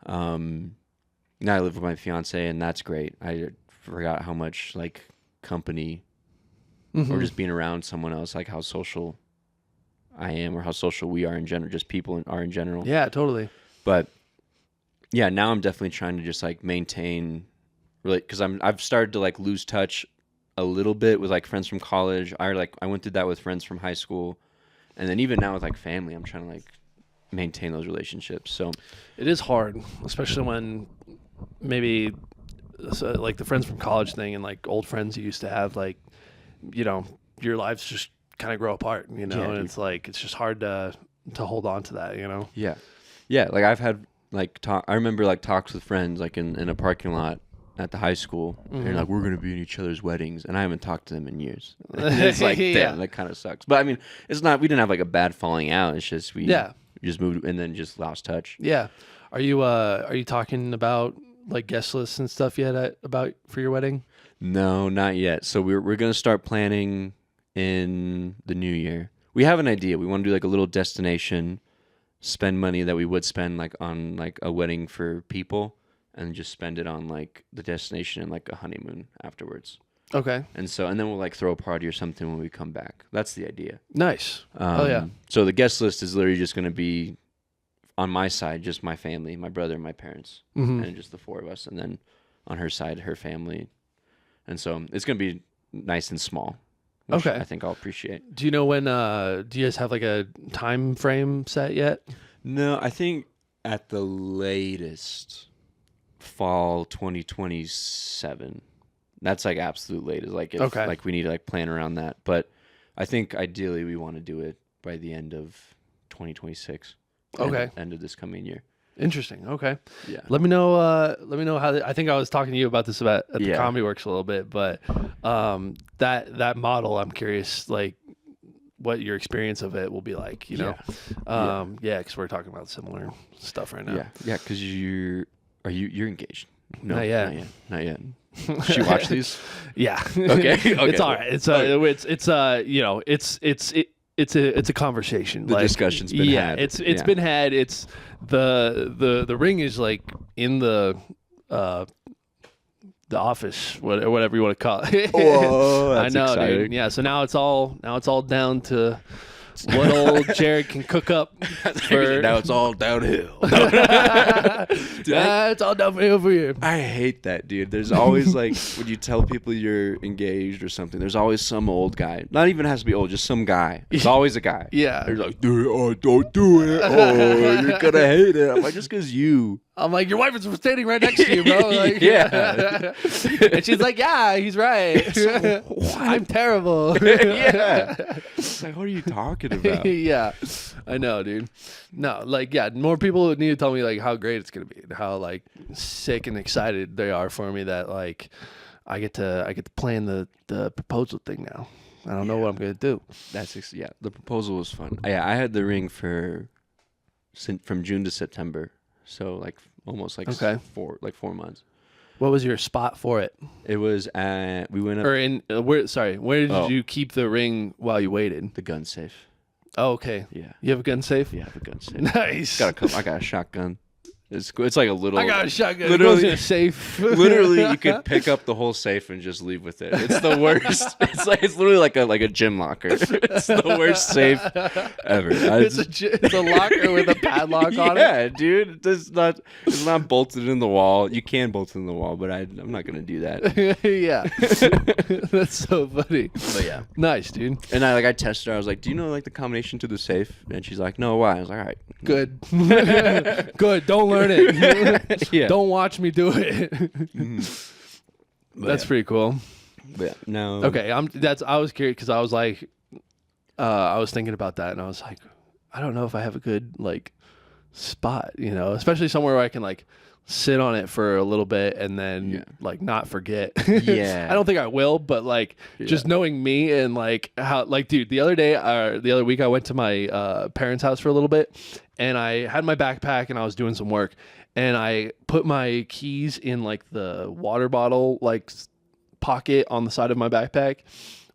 Now I live with my fiance, and that's great. I forgot how much like company. Or just being around someone else, like how social I am or how social we are in general, just people are in general. Yeah, totally. But yeah, now I'm definitely trying to just like maintain, really, because I've started to like lose touch a little bit with like friends from college. I went through that with friends from high school, and then even now with like family, I'm trying to like maintain those relationships. So it is hard, especially when maybe like the friends from college thing and like old friends you used to have, like, you know, your lives just kind of grow apart, you know, and it's like, it's just hard to hold on to that, you know? Yeah. Yeah. Like I've had like I remember like talks with friends, like in a parking lot at the high school, and they're like, we're going to be in each other's weddings. And I haven't talked to them in years. It's like, damn, that kind of sucks. But I mean, we didn't have like a bad falling out. It's just, we just moved and then just lost touch. Yeah. Are you talking about like guest lists and stuff yet for your wedding? No, not yet. So we're going to start planning in the new year. We have an idea. We want to do like a little destination, spend money that we would spend like on like a wedding for people, and just spend it on like the destination and like a honeymoon afterwards. Okay. And then we'll like throw a party or something when we come back. That's the idea. Nice. Oh yeah. So the guest list is literally just going to be on my side, just my family, my brother, and my parents, and just the 4 of us. And then on her side, her family. And so it's going to be nice and small, which I think I'll appreciate. Do you know when, do you guys have like a time frame set yet? No, I think at the latest fall 2027. That's like absolute latest. Like if like we need to like plan around that. But I think ideally we want to do it by the end of 2026. Okay. End of this coming year. Interesting. Okay. Yeah. Let me know how. I think I was talking to you about this at the Comedy Works a little bit, but that model, I'm curious, like what your experience of it will be like. You know. Because we're talking about similar stuff right now. Yeah. Yeah. Because you're engaged. No, not yet. Not yet. Should you watch these? Yeah. Okay. It's all right. It's you know, it's a conversation. The discussion's been had. It's been had. It's the ring is like in the office, whatever you want to call it. Whoa, that's I know, exciting. dude. Yeah. So now it's all down to what old Jared can cook up. Now it's all downhill. It's all downhill for you. I hate that, dude. There's always like when you tell people you're engaged or something, there's always some old guy. Not even has to be old, just some guy. There's always a guy. Yeah. They're like, dude, oh, don't do it. Oh, you're gonna hate it. I'm like, just because you. I'm like, your wife is standing right next to you, bro. Like, yeah. And she's like, yeah, he's right. I'm terrible. Yeah. It's like, what are you talking about? Yeah. I know, dude. No, like, yeah, more people need to tell me like how great it's gonna be, how like sick and excited they are for me that like I get to plan the proposal thing now. I don't know what I'm gonna do. The proposal was fun. Yeah, I had the ring from June to September, so like almost like 4 months. What was your spot for it? It was we went up where did you keep the ring while you waited? the gun safe. Oh, okay. Yeah. You have a gun safe? Yeah, I have a gun safe. Nice. I got a shotgun. It's like a little. I got a shotgun. Literally, it goes in a safe. Literally, you could pick up the whole safe and just leave with it. It's the worst. It's literally like a gym locker. It's the worst safe ever. It's a locker with a padlock on it. Yeah, dude. It's not bolted in the wall. You can bolt it in the wall, but I'm not gonna do that. Yeah. That's so funny. But yeah, nice, dude. And I tested her. I was like, "Do you know like the combination to the safe?" And she's like, "No, why?" I was like, "All right, good, good. Don't learn it. Yeah. Don't watch me do it." That's pretty cool. Yeah. No. Okay. I was curious because I was like, I was thinking about that, and I was like, I don't know if I have a good like spot, especially somewhere where I can like sit on it for a little bit and then like not forget. Yeah. I don't think I will, but like just knowing me and like how like dude, the other week I went to my parents' house for a little bit and I had my backpack and I was doing some work and I put my keys in like the water bottle like pocket on the side of my backpack,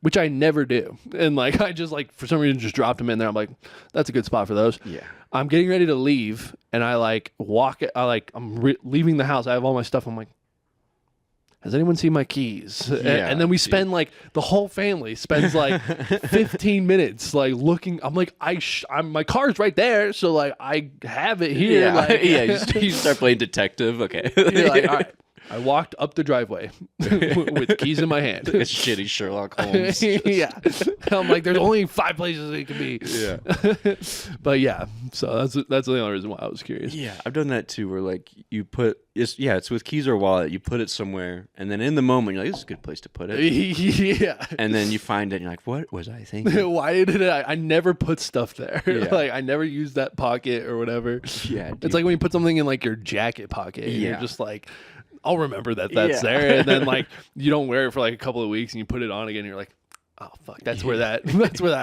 which I never do. And like I just like for some reason just dropped them in there. I'm like, that's a good spot for those. Yeah. I'm getting ready to leave, and I like walk. I'm leaving the house. I have all my stuff. I'm like, has anyone seen my keys? Yeah, and then we spend like the whole family spends like 15 minutes like looking. I'm like, my car's right there, so like I have it here. Yeah, like, You start playing detective. Okay. You're like, all right. I walked up the driveway with keys in my hand. Like a shitty Sherlock Holmes. Yeah. I'm like, there's only 5 places it could be. Yeah. But yeah, so that's the only reason why I was curious. Yeah, I've done that too, where like you put it's with keys or wallet, you put it somewhere, and then in the moment you're like, this is a good place to put it. Yeah. And then you find it, and you're like, what was I thinking? Why did I never put stuff there? Yeah. Like I never used that pocket or whatever. Yeah, dude. It's like when you put something in like your jacket pocket. And you're just like, I'll remember that's there, and then like you don't wear it for like a couple of weeks, and you put it on again, and you're like, oh fuck, that's where that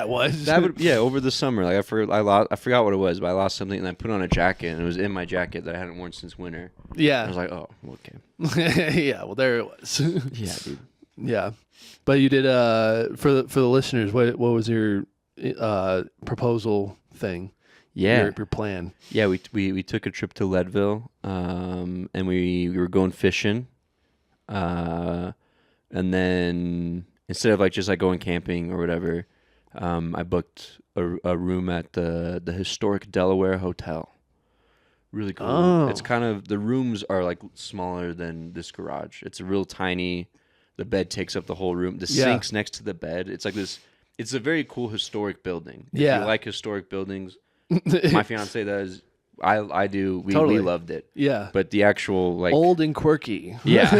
was. Over the summer, like I forgot what it was, but I lost something, and I put on a jacket, and it was in my jacket that I hadn't worn since winter. Yeah, I was like, oh, okay. Yeah, well there it was. Yeah, dude. Yeah, but you did for the listeners. What was your proposal thing? Yeah, your plan. Yeah, we took a trip to Leadville, and we were going fishing, and then instead of like just like going camping or whatever, I booked a room at the historic Delaware Hotel. Really cool. Oh. It's kind of the rooms are like smaller than this garage. It's a real tiny. The bed takes up the whole room. The sink's next to the bed. It's like this. It's a very cool historic building. If you like historic buildings. My fiance does. I do. We loved it. Yeah. But the actual like old and quirky. Yeah.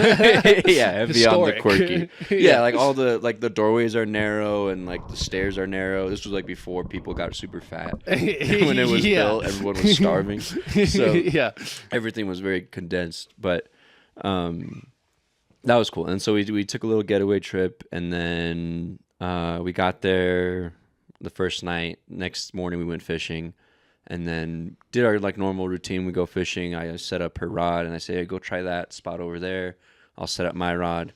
Yeah. Beyond the quirky. Yeah. Like all the doorways are narrow and like the stairs are narrow. This was like before people got super fat. When it was built, everyone was starving. So everything was very condensed. But that was cool. And so we took a little getaway trip, and then we got there the first night. Next morning we went fishing, and then did our like normal routine. We go fishing. I set up her rod, and I say, hey, go try that spot over there. I'll set up my rod,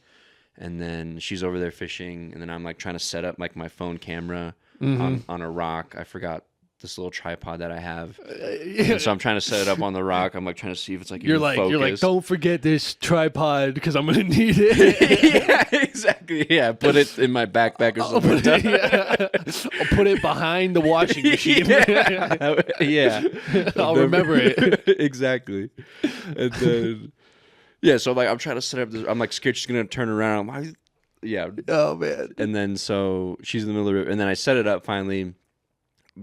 and then she's over there fishing, and then I'm like trying to set up like my phone camera on a rock. I forgot this little tripod that I have. And so I'm trying to set it up on the rock. I'm like trying to see if it's like you're like, don't forget this tripod because I'm gonna need it. Yeah, exactly. Yeah, put it in my backpack or something. I'll put it behind the washing machine. Yeah. I'll remember it. Exactly. And then yeah, so like I'm trying to set up this. I'm like scared she's gonna turn around. I'm like, yeah. Oh man. And then so she's in the middle of the river, and then I set it up finally.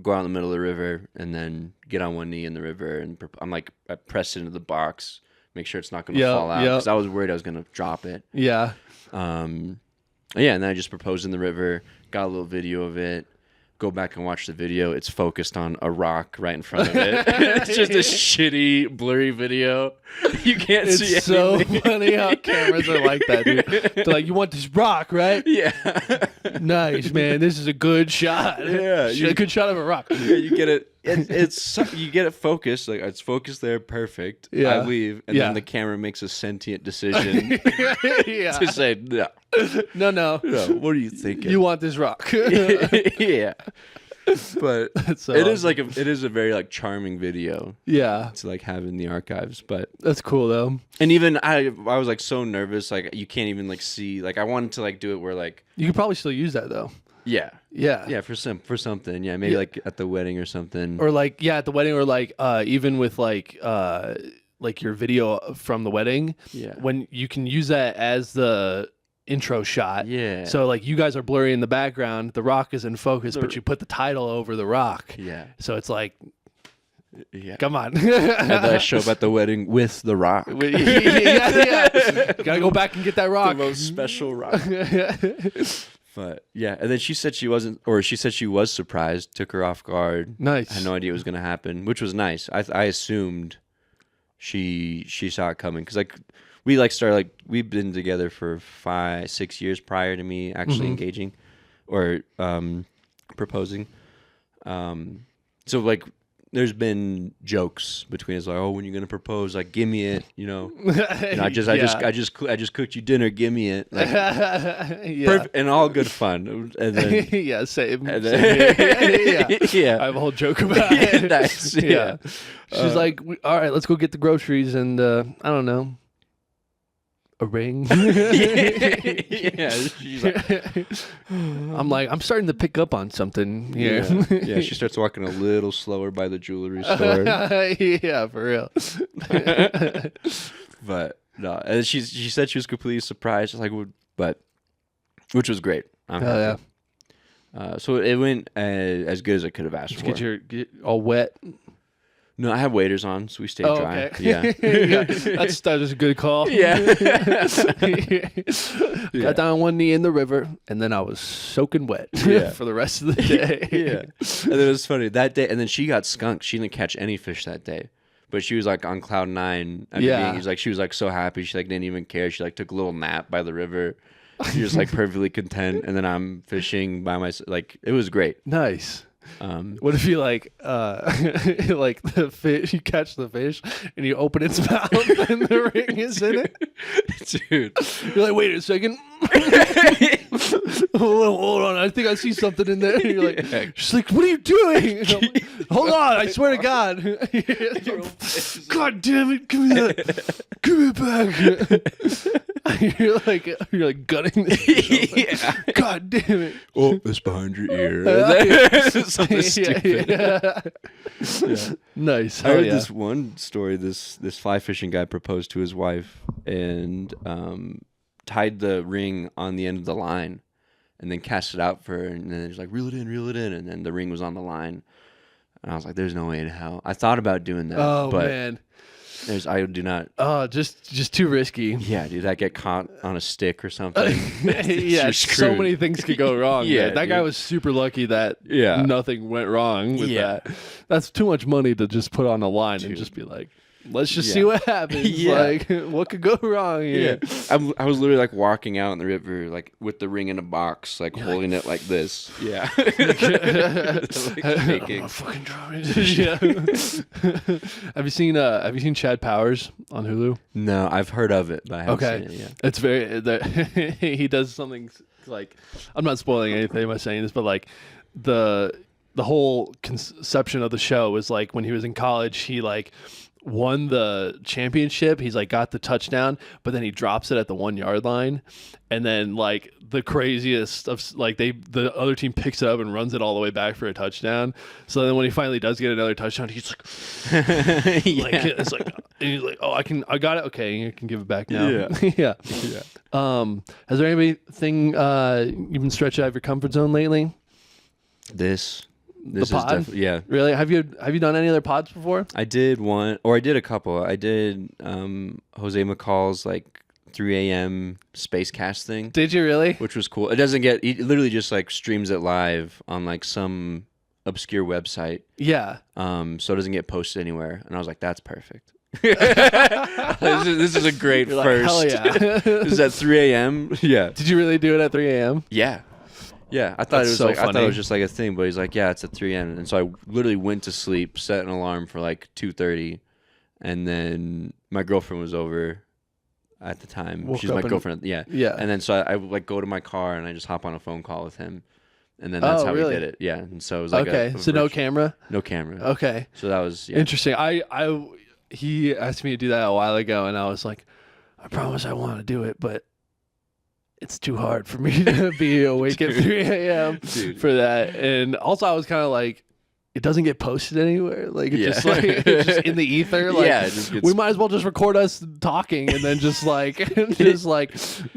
Go out in the middle of the river, and then get on one knee in the river, and I'm like I press it into the box, make sure it's not gonna fall out because I was worried I was gonna drop it. Yeah. Yeah, and then I just proposed in the river. Got a little video of it. Go back and watch the video. It's focused on a rock right in front of it. It's just a shitty, blurry video. You can't see anything. It's so funny how cameras are like that, dude. They're like, you want this rock, right? Yeah. Nice, man. This is a good shot. Yeah. A good shot of a rock. Yeah, you get it. You get it focused. Like it's focused there, perfect. Yeah. I leave, and then the camera makes a sentient decision to say no. No. What are you thinking? You want this rock? Yeah. But so it awesome. is a very like charming video. Yeah. To like have in the archives, but that's cool though. And even I was like so nervous, like you can't even like see. Like I wanted to like do it where like you could probably still use that though. Yeah. For something. Yeah, maybe like at the wedding or something. Or like at the wedding, or like even with like your video from the wedding. Yeah. When you can use that as the intro shot. Yeah. So like you guys are blurry in the background, the rock is in focus, but you put the title over the rock. Yeah. So it's like, yeah, come on. And then I show up at the wedding with the rock. Yeah. Gotta go back and get that rock. The most special rock. But yeah, and then she said she was surprised, took her off guard. Nice. I had no idea it was going to happen, which was nice. I assumed she saw it coming because like we like started like we've been together for 5-6 years prior to me actually engaging or proposing. So like there's been jokes between us like, oh, when you're gonna propose, like give me it, you know. And I just cooked you dinner, give me it. Like, perfect, and all good fun. And then yeah, same. And then, yeah. I have a whole joke about it. Nice. Yeah. She's like, all right, let's go get the groceries and I don't know. A ring. Yeah, she's like, I'm like, I'm starting to pick up on something here. Yeah, she starts walking a little slower by the jewelry store. Yeah, for real. But no, and she said she was completely surprised. Like, but which was great. I'm happy. Yeah. So it went as good as I could have asked for. Get all wet. No, I have waders on, so we stay dry. Okay. Yeah. That was a good call. Yeah. Got down on one knee in the river, and then I was soaking wet for the rest of the day. Yeah. And it was funny that day. And then she got skunked. She didn't catch any fish that day. But she was like on cloud 9. She was like so happy. She like didn't even care. She like took a little nap by the river. She was like perfectly content. And then I'm fishing by myself. Like it was great. Nice. What if you like the fish, you catch the fish and you open its mouth and the ring is in it? Dude. You're like, wait a second. Hold on, I think I see something in there. And you're like, she's like, what are you doing? Like, hold on, I swear to God. God damn it, give me that. Give me it back. You're like gutting this. Yeah. God damn it. Oh, it's behind your ear. Something stupid. Yeah. Nice. I heard this one story. This fly fishing guy proposed to his wife and tied the ring on the end of the line and then cast it out for her. And then he's like, reel it in. And then the ring was on the line. And I was like, there's no way in hell. I thought about doing that. Oh, but man. I do not. Oh, just too risky. Yeah, dude, that get caught on a stick or something. Yeah, so many things could go wrong. Yeah, that guy was super lucky that nothing went wrong with that. That's too much money to just put on the line and just be like, let's just see what happens. Like, what could go wrong here? Yeah. I was literally like walking out in the river, like with the ring in a box, like holding it like this. Yeah. I'm fucking drawing. Yeah. Have you seen Chad Powers on Hulu? No, I've heard of it, but I haven't seen it yet. It's very he does something like, I'm not spoiling anything by saying this, but like the whole conception of the show was like when he was in college, he like won the championship. He's like got the touchdown, but then he drops it at the 1 yard line, and then like the craziest of like the other team picks it up and runs it all the way back for a touchdown. So then when he finally does get another touchdown, he's like, like it's like, and he's like, oh, I got it. Okay, you can give it back now. Yeah. Has there anything you've been stretching out of your comfort zone lately? This the pod? is definitely, yeah. Really? Have you done any other pods before? I did one, or I did a couple. I did Jose McCall's like 3 a.m. space cast thing. Did you really? Which was cool. It doesn't get, he literally just like streams it live on like some obscure website. Yeah. So it doesn't get posted anywhere. And I was like, that's perfect. this is a great You're first. Like, hell yeah. This is at 3 a.m. Yeah. Did you really do it at 3 a.m.? Yeah. Yeah, I thought That's it was so like funny. I thought it was just like a thing, but he's like, yeah, it's at 3 a.m. And so I literally went to sleep, set an alarm for like 2:30, and then my girlfriend was over at the time. Woke She's up my and- girlfriend, yeah. Yeah. And then so I like go to my car and I just hop on a phone call with him, and then that's how really? we did it. Yeah, and so it was like Okay, so no camera? no camera. Okay. So that was Interesting. He asked me to do that a while ago, and I was like, I promise I want to do it, but it's too hard for me to be awake at 3 a.m. for that. And also, I was kind of like, it doesn't get posted anywhere. Like, it's just like it's just in the ether. Like, Yeah, it just gets- we might as well just record us talking and then just like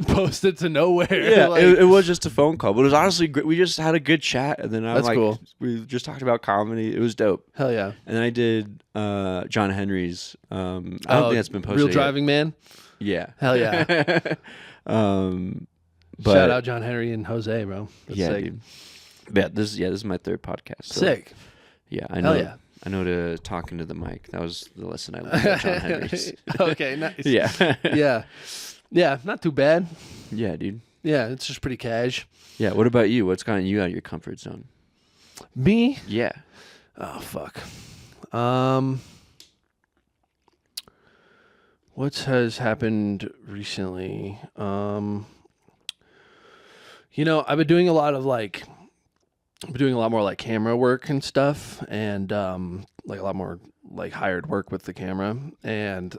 post it to nowhere. Yeah, Like, it was just a phone call, but it was honestly great. We just had a good chat, and then That's cool. we just talked about comedy. It was dope. hell yeah. And then I did John Henry's. I don't think that's been posted Real yet. Driving Man. Yeah. Hell yeah. But Shout out John Henry and Jose, bro. That's yeah, sick. dude. Yeah, this is my third podcast. So, Sick. Yeah, I know. Hell yeah. I know to talk into the mic. That was the lesson I learned at John Henry's. Okay, nice. Yeah. Yeah, not too bad. Yeah, dude. Yeah, it's just pretty cash. Yeah. What about you? What's gotten you out of your comfort zone? Me? Yeah. Oh fuck. What has happened recently? I've been doing a lot more like camera work and stuff, and like a lot more like hired work with the camera, and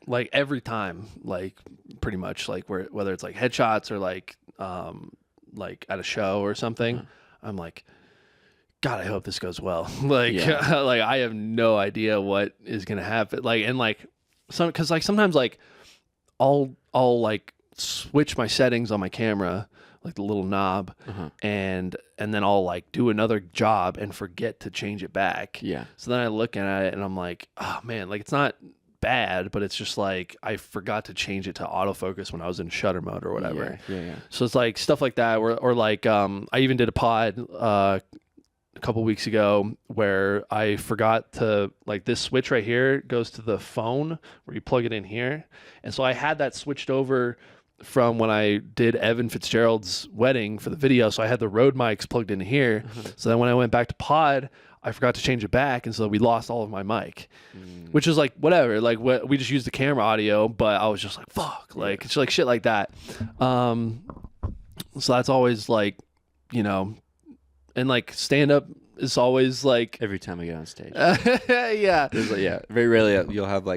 like every time, like pretty much like whether it's like headshots or like at a show or something, I'm like, God, I hope this goes well. Like, Yeah. like I have no idea what is gonna happen. Like, and like because like sometimes like I'll like switch my settings on my camera, like the little knob, and then I'll like do another job and forget to change it back. Yeah. So then I look at it and I'm like, oh man, like it's not bad, but it's just like I forgot to change it to autofocus when I was in shutter mode or whatever. Yeah. So it's like stuff like that, or like I even did a pod a couple weeks ago where I forgot to, like, this switch right here goes to the phone where you plug it in here, and so I had that switched over from when I did Evan Fitzgerald's wedding for the video, so I had the Rode mics plugged in here. So then when I went back to pod, I forgot to change it back, and so we lost all of my mic, which is like whatever, like we just used the camera audio, but I was just like fuck, like it's like shit like that. So that's always like, and like stand up is always like Every time I get on stage. yeah. There's very rarely you'll have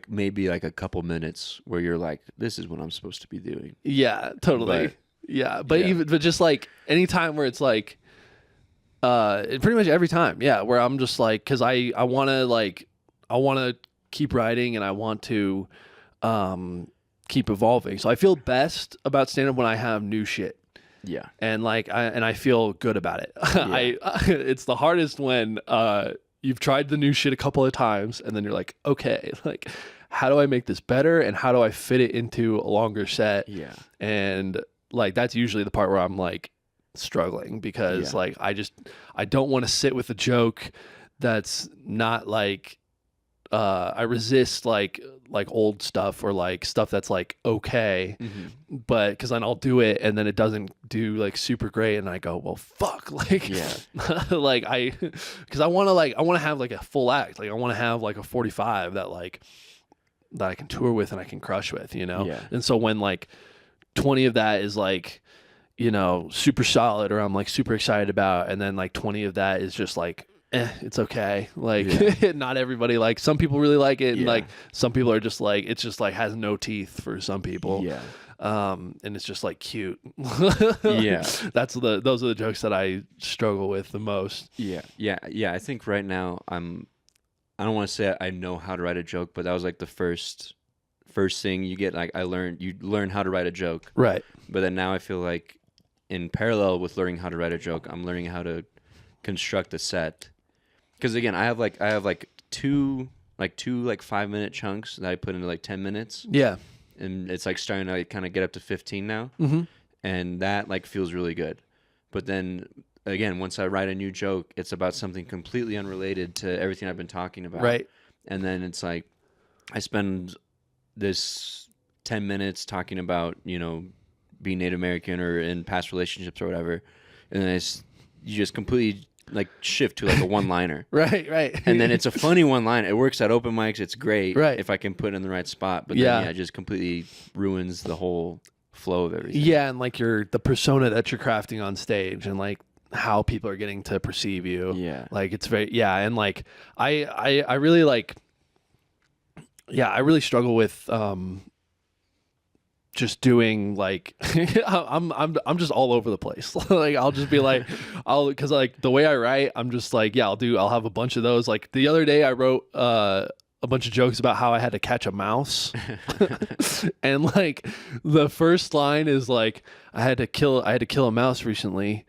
maybe a couple minutes where you're like, this is what I'm supposed to be doing. Yeah, totally. But- But just like any time where it's like pretty much every time, yeah, where I'm just like, cuz I want to keep writing and I want to keep evolving. So I feel best about stand up when I have new shit. Yeah. And like I feel good about it. It's the hardest when you've tried the new shit a couple of times and then you're like, okay, like how do I make this better and how do I fit it into a longer set? Yeah. And like that's usually the part where I'm like struggling because like I don't want to sit with a joke that's not like I resist like old stuff or like stuff that's like okay, but because then I'll do it and then it doesn't do like super great and I go, well fuck, like like because I want to have like a full act, like I want to have like a 45 that I can tour with and I can crush with, Yeah. And so when like 20 of that is like super solid or I'm like super excited about, and then like 20 of that is just like, it's okay. Like not everybody, like some people really like it, and like some people are just like, it's just like has no teeth for some people. Yeah. And it's just like cute. Yeah. Those are the jokes that I struggle with the most. Yeah. I think right now I don't want to say I know how to write a joke, but that was like the first thing you get. Like you learn how to write a joke. Right. But then now I feel like in parallel with learning how to write a joke, I'm learning how to construct a set. Because again, I have like two 5-minute chunks that I put into like 10 minutes. Yeah. And it's like starting to like kind of get up to 15 now. Mm-hmm. And that like feels really good. But then again, once I write a new joke, it's about something completely unrelated to everything I've been talking about. Right. And then it's like I spend this 10 minutes talking about, being Native American or in past relationships or whatever. And then you just completely like shift to like a one-liner. Right. And then it's a funny one-liner. It works at open mics. It's great if I can put it in the right spot. But then it just completely ruins the whole flow of everything. Yeah, and like the persona that you're crafting on stage, and like how people are getting to perceive you. Yeah. Like it's very and like I really like I really struggle with just doing like I'm just all over the place. Like I'll just be like because like the way I write, I'm just like I'll have a bunch of those. Like the other day I wrote a bunch of jokes about how I had to catch a mouse. And like the first line is like I had to kill a mouse recently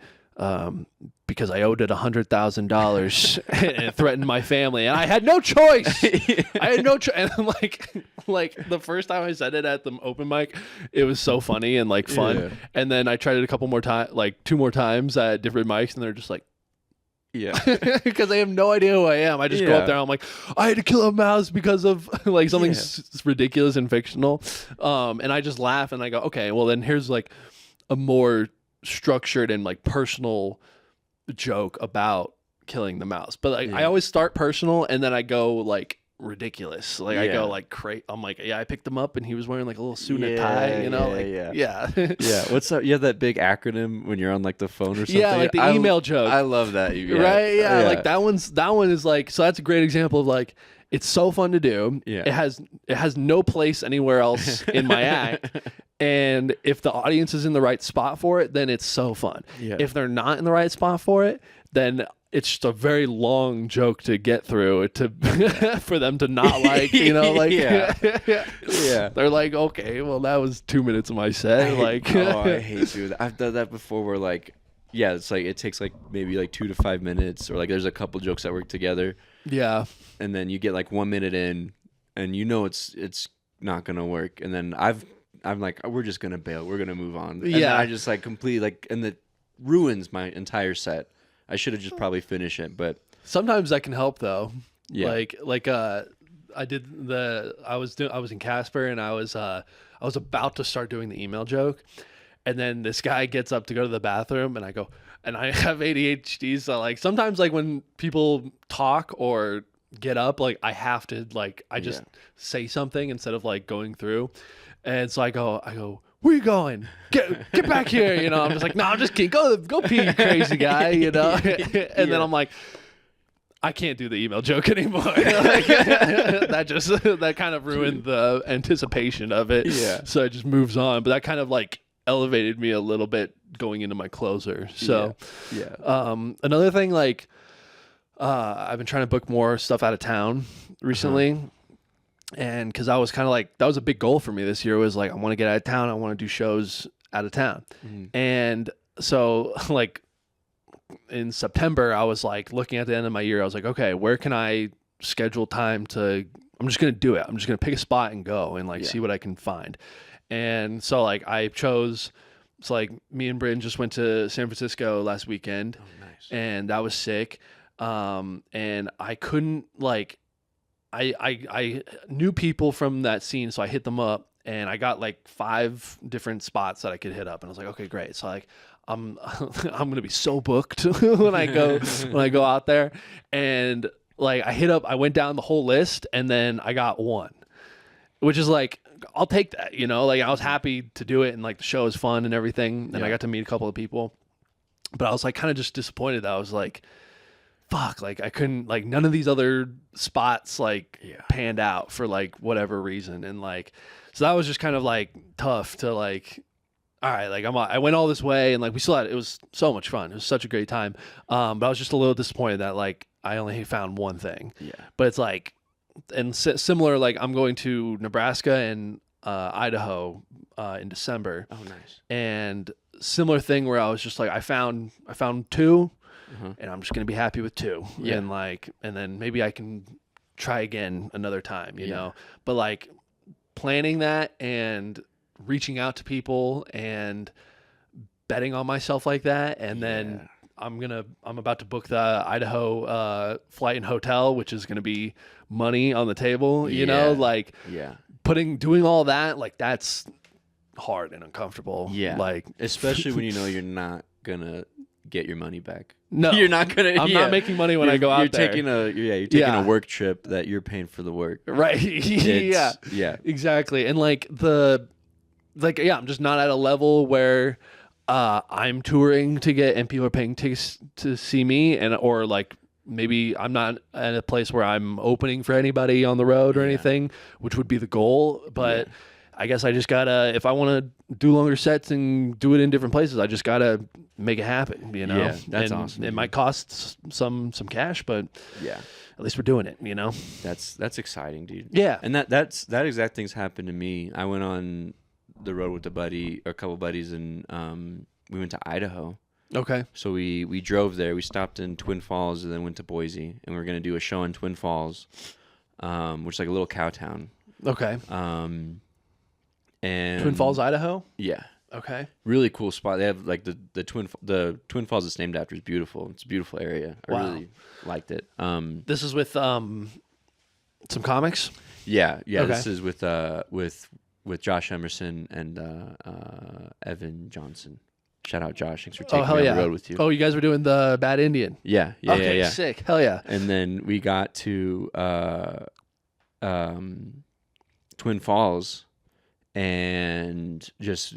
because I owed it $100,000 and it threatened my family, and I had no choice. And I'm like the first time I said it at the open mic, it was so funny and like fun. Yeah. And then I tried it a couple more times, like 2 more times at different mics, and they're just like, because they have no idea who I am. I just go up there and I'm like, I had to kill a mouse because of like something ridiculous and fictional. And I just laugh and I go, okay, well then here's like a more structured and like personal joke about killing the mouse. But like I always start personal and then I go like ridiculous. Like I go like I'm like, I picked him up and he was wearing like a little suit and a tie, Yeah. What's up? You have that big acronym when you're on like the phone or something. Yeah, like the email joke. I love that. Right? Yeah. Like that one is like, so that's a great example of like, it's so fun to do. Yeah. It has no place anywhere else in my act. And if the audience is in the right spot for it, then it's so fun. Yeah. If they're not in the right spot for it, then it's just a very long joke to get through for them to not like, They're like, okay, well that was 2 minutes of my set. I hate doing that. I've done that before where like, it's like it takes like maybe like 2 to 5 minutes, or like there's a couple jokes that work together. Yeah. And then you get like 1 minute in and it's not gonna work. And then I'm like, we're just gonna bail. We're gonna move on. And then I just like completely like, and it ruins my entire set. I should have just probably finished it, but sometimes that can help though. Yeah. I was in Casper and I was about to start doing the email joke, and then this guy gets up to go to the bathroom, and I go, and I have ADHD, so like sometimes like when people talk or get up, like I have to like I just say something instead of like going through. And so I go, where you going? Get back here, I'm just like, no, I'm just kidding. Go pee, you crazy guy, And then I'm like, I can't do the email joke anymore. That kind of ruined the anticipation of it. Yeah. So it just moves on. But that kind of like elevated me a little bit going into my closer. So another thing, like I've been trying to book more stuff out of town recently. And because I was kind of like, that was a big goal for me this year, was like, I want to get out of town. I want to do shows out of town. And so like in September, I was like looking at the end of my year. I was like, okay, where can I schedule time to, I'm just going to do it. I'm just going to pick a spot and go and like see what I can find. And so like I chose, it's like me and Bryn just went to San Francisco last weekend. Oh, nice. And that was sick. And I couldn't like, I knew people from that scene, so I hit them up, and I got like 5 different spots that I could hit up, and I was like, okay, great. So like, I'm gonna be so booked when I go out there, and like I went down the whole list, and then I got one, which is like I'll take that, like I was happy to do it and like the show was fun and everything. And I got to meet a couple of people, but I was like kind of just disappointed that I was like, fuck, like I couldn't, like none of these other spots like panned out for like whatever reason. And like, so that was just kind of like tough to like, all right, like I went all this way and like we still had, it was so much fun. It was such a great time. But I was just a little disappointed that like I only found one thing. Yeah. But it's like, and similar, like I'm going to Nebraska and Idaho in December. Oh, nice. And similar thing where I was just like, I found 2, and I'm just gonna be happy with 2. Yeah. And like, and then maybe I can try again another time, you know. But like planning that and reaching out to people and betting on myself like that, and then I'm about to book the Idaho flight and hotel, which is gonna be money on the table, you know, like doing all that, like that's hard and uncomfortable. Yeah, like especially when you know you're not gonna get your money back. No, you're not gonna. I'm not making money when I go out there. You're taking a work trip that you're paying for the work. Right. Yeah, exactly. And like I'm just not at a level where I'm touring to get and people are paying tickets to see me, and or like maybe I'm not at a place where I'm opening for anybody on the road or anything, which would be the goal. But I guess I just gotta, if I want to do longer sets and do it in different places, I just gotta make it happen, you know? Yeah, that's awesome. It might cost some cash, but at least we're doing it, you know? That's exciting, dude. Yeah. And that exact thing's happened to me. I went on the road with a couple buddies, and we went to Idaho. Okay. So we drove there. We stopped in Twin Falls and then went to Boise, and we were gonna do a show in Twin Falls, which is like a little cow town. Okay. And Twin Falls, Idaho? Yeah. Okay. Really cool spot. They have like the Twin Falls it's named after is beautiful. It's a beautiful area. I really liked it. This is with some comics? Yeah. Okay. This is with Josh Emerson and Evan Johnson. Shout out Josh. Thanks for taking me on the road with you. Oh, you guys were doing the Bad Indian. Yeah. Okay, sick. Hell yeah. And then we got to Twin Falls, and just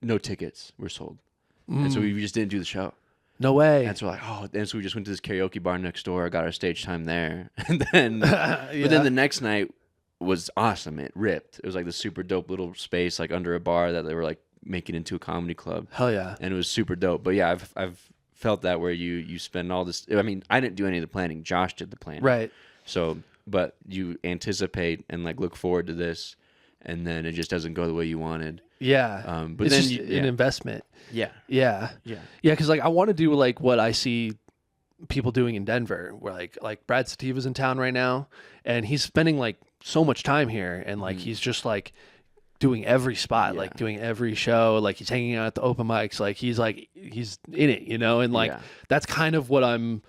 no tickets were sold, and so we just didn't do the show. No way. And so and so we just went to this karaoke bar next door, got our stage time there, and then but then the next night was awesome. It ripped. It was like this super dope little space like under a bar that they were like making into a comedy club. Hell yeah. And it was super dope. But yeah, I've felt that where you spend all this. I mean, I didn't do any of the planning. Josh did the planning. Right. So, but you anticipate and like look forward to this, and then it just doesn't go the way you wanted. Yeah. But it's then just an investment. Yeah. Yeah. Yeah. Yeah. Because like I want to do like what I see people doing in Denver, where like Brad Sativa's in town right now, and he's spending like so much time here, and like he's just like doing every spot, like doing every show, like he's hanging out at the open mics, like he's in it, you know, and like that's kind of what I'm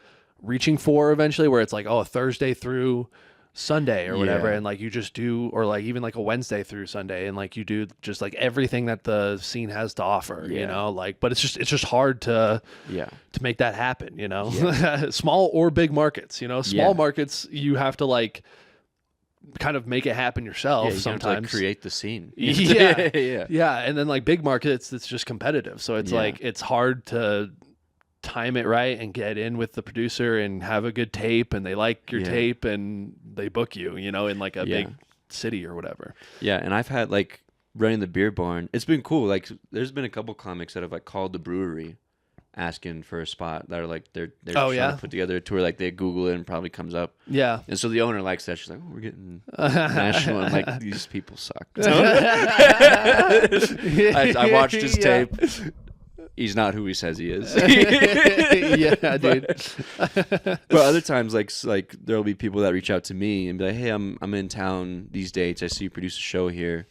reaching for eventually, where it's like, oh, a Thursday through Sunday or whatever, and like you just do, or like even like a Wednesday through Sunday, and like you do just like everything that the scene has to offer, you know, like, but it's just hard to make that happen, you know. Small or big markets, you know. Small markets, you have to like kind of make it happen yourself. You sometimes have to, like, create the scene. Yeah, and then like big markets, it's just competitive, so it's like it's hard to time it right and get in with the producer and have a good tape, and they like your tape and they book you, you know, in like a big city or whatever. Yeah, and I've had like running the beer barn. It's been cool. Like there's been a couple comics that have like called the brewery asking for a spot that are like they're trying to put together a tour, like they Google it and probably comes up. Yeah. And so the owner likes that. She's like, oh, we're getting national. I'm like, these people suck. I watched his tape. He's not who he says he is. Yeah, dude. But other times, like there'll be people that reach out to me and be like, hey, I'm in town these dates. I see you produce a show here.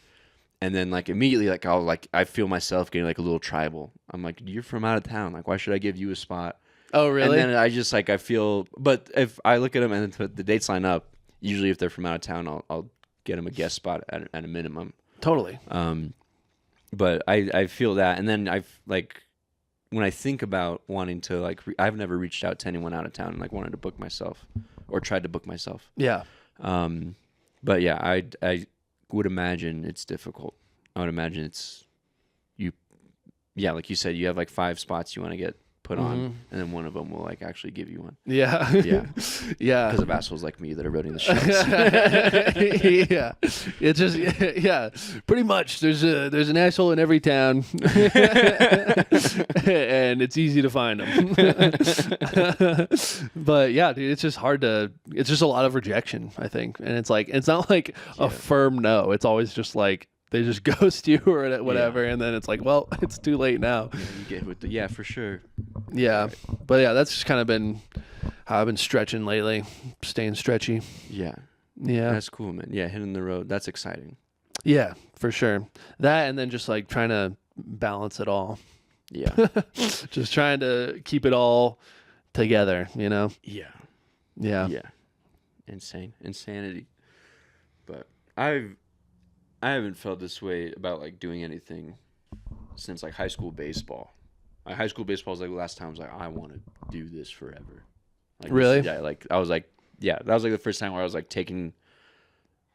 And then like immediately, like I feel myself getting like a little tribal. I'm like, you're from out of town. Like, why should I give you a spot? Oh, really? And then I just like I feel. But if I look at them and the dates line up, usually if they're from out of town, I'll get them a guest spot at a minimum. Totally. But I feel that, and then I've like when I think about wanting to like I've never reached out to anyone out of town and like wanted to book myself or tried to book myself. Yeah. But yeah, I would imagine it's difficult. I would imagine it's like you said, you have like 5 spots you want to get put on, and then one of them will like actually give you one. Yeah. Yeah. Yeah. Because of assholes like me that are running the shows. Yeah. It's just, yeah, pretty much there's an asshole in every town and it's easy to find them. But yeah, dude, it's just it's just a lot of rejection, I think. And it's like, it's not like a firm no. It's always just like, they just ghost you or whatever, and then it's like, well, it's too late now. Yeah, you get with for sure. Yeah, right. But yeah, that's just kind of been how I've been stretching lately, staying stretchy. Yeah, that's cool, man. Yeah, hitting the road, that's exciting. Yeah, for sure. That, and then just like trying to balance it all. Yeah, just trying to keep it all together, you know. Yeah. Insanity. But I haven't felt this way about like doing anything since like high school baseball. Like high school baseball was like the last time I was like, I want to do this forever. Like, really? That was like the first time where I was like taking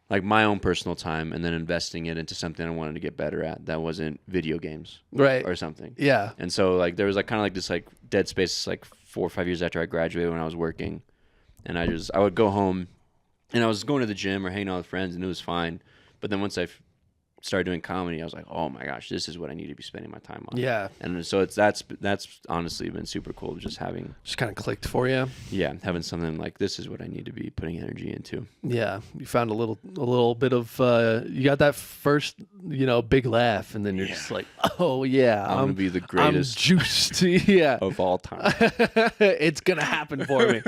like my own personal time and then investing it into something I wanted to get better at that wasn't video games, right, or something. Yeah. And so like there was like kind of like this like dead space like 4 or 5 years after I graduated when I was working, and I would go home, and I was going to the gym or hanging out with friends, and it was fine. But then once I started doing comedy, I was like, oh my gosh, this is what I need to be spending my time on. Yeah. And so that's honestly been super cool, just kind of clicked for you. Yeah, having something like, this is what I need to be putting energy into. Yeah, you found a little bit of you got that first big laugh, and then you're just like, oh yeah, I'm gonna be the greatest, I'm juiced. Yeah, of all time. It's gonna happen for me.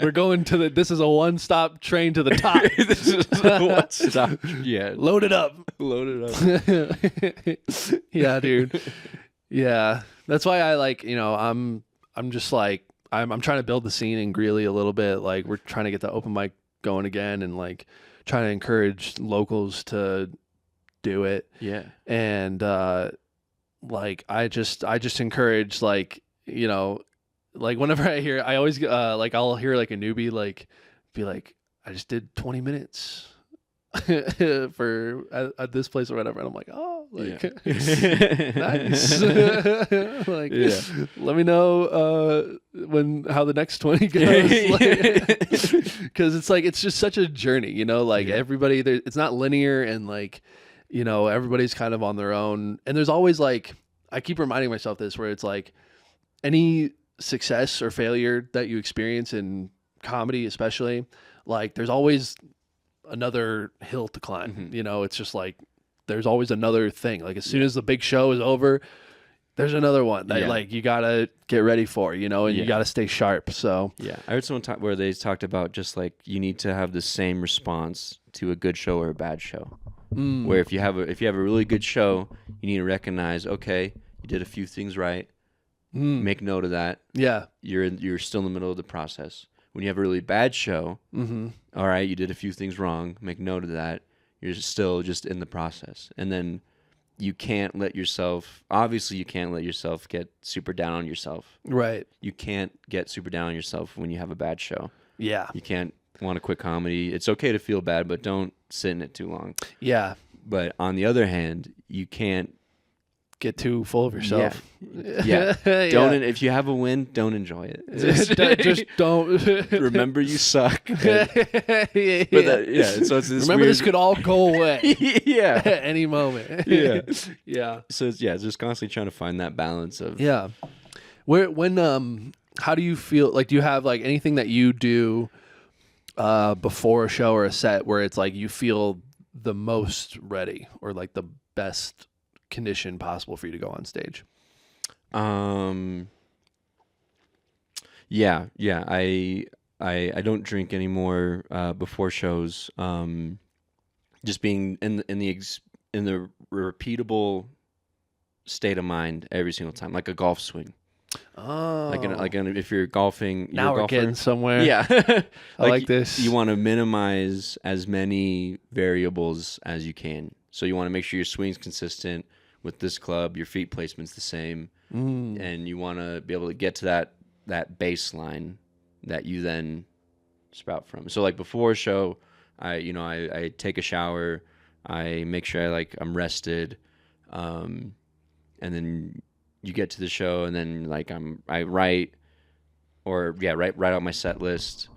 We're going to this is a one-stop train to the top. This is a one-stop. Yeah, load it up. Yeah, dude. Yeah, that's why I like, I'm just like, I'm trying to build the scene in Greeley a little bit. Like, we're trying to get the open mic going again, and like trying to encourage locals to do it. Yeah. And like I just encourage, like, like whenever I always like I'll hear like a newbie like be like, I just did 20 minutes for at this place or whatever, and I'm like, oh, like, nice. Like, let me know how the next 20 goes, because it's like, it's just such a journey, like everybody there, it's not linear, and like, everybody's kind of on their own, and there's always like, I keep reminding myself this, where it's like any success or failure that you experience in comedy, especially, like there's always another hill to climb. It's just like there's always another thing. Like as soon as the big show is over, there's another one that like you gotta get ready for, and you gotta stay sharp. So I heard someone talk where they talked about just like you need to have the same response to a good show or a bad show. Where if you have a really good show, you need to recognize, okay, you did a few things right. Make note of that. Yeah, you're still in the middle of the process. When you have a really bad show, all right, you did a few things wrong. Make note of that. You're still just in the process. And then you can't let yourself get super down on yourself. Right. You can't get super down on yourself when you have a bad show. Yeah. You can't want to quit comedy. It's okay to feel bad, but don't sit in it too long. Yeah. But on the other hand, you can't get too full of yourself. Yeah. Don't. If you have a win, don't enjoy it. Just don't. Remember you suck. So it's this remember weird... this could all go away. At any moment. Yeah. So it's just constantly trying to find that balance of how do you feel, like, do you have like anything that you do before a show or a set where it's like you feel the most ready, or like the best condition possible for you to go on stage? I don't drink anymore before shows. Just being in the repeatable state of mind every single time, like a golf swing. Oh, if you're golfing, now we're getting somewhere. Yeah. I like this. You want to minimize as many variables as you can. So you want to make sure your swing's consistent with this club, your feet placement's the same, and you want to be able to get to that baseline that you then sprout from. So like before a show, I take a shower, I make sure I'm rested, and then you get to the show, and then I write out my set list,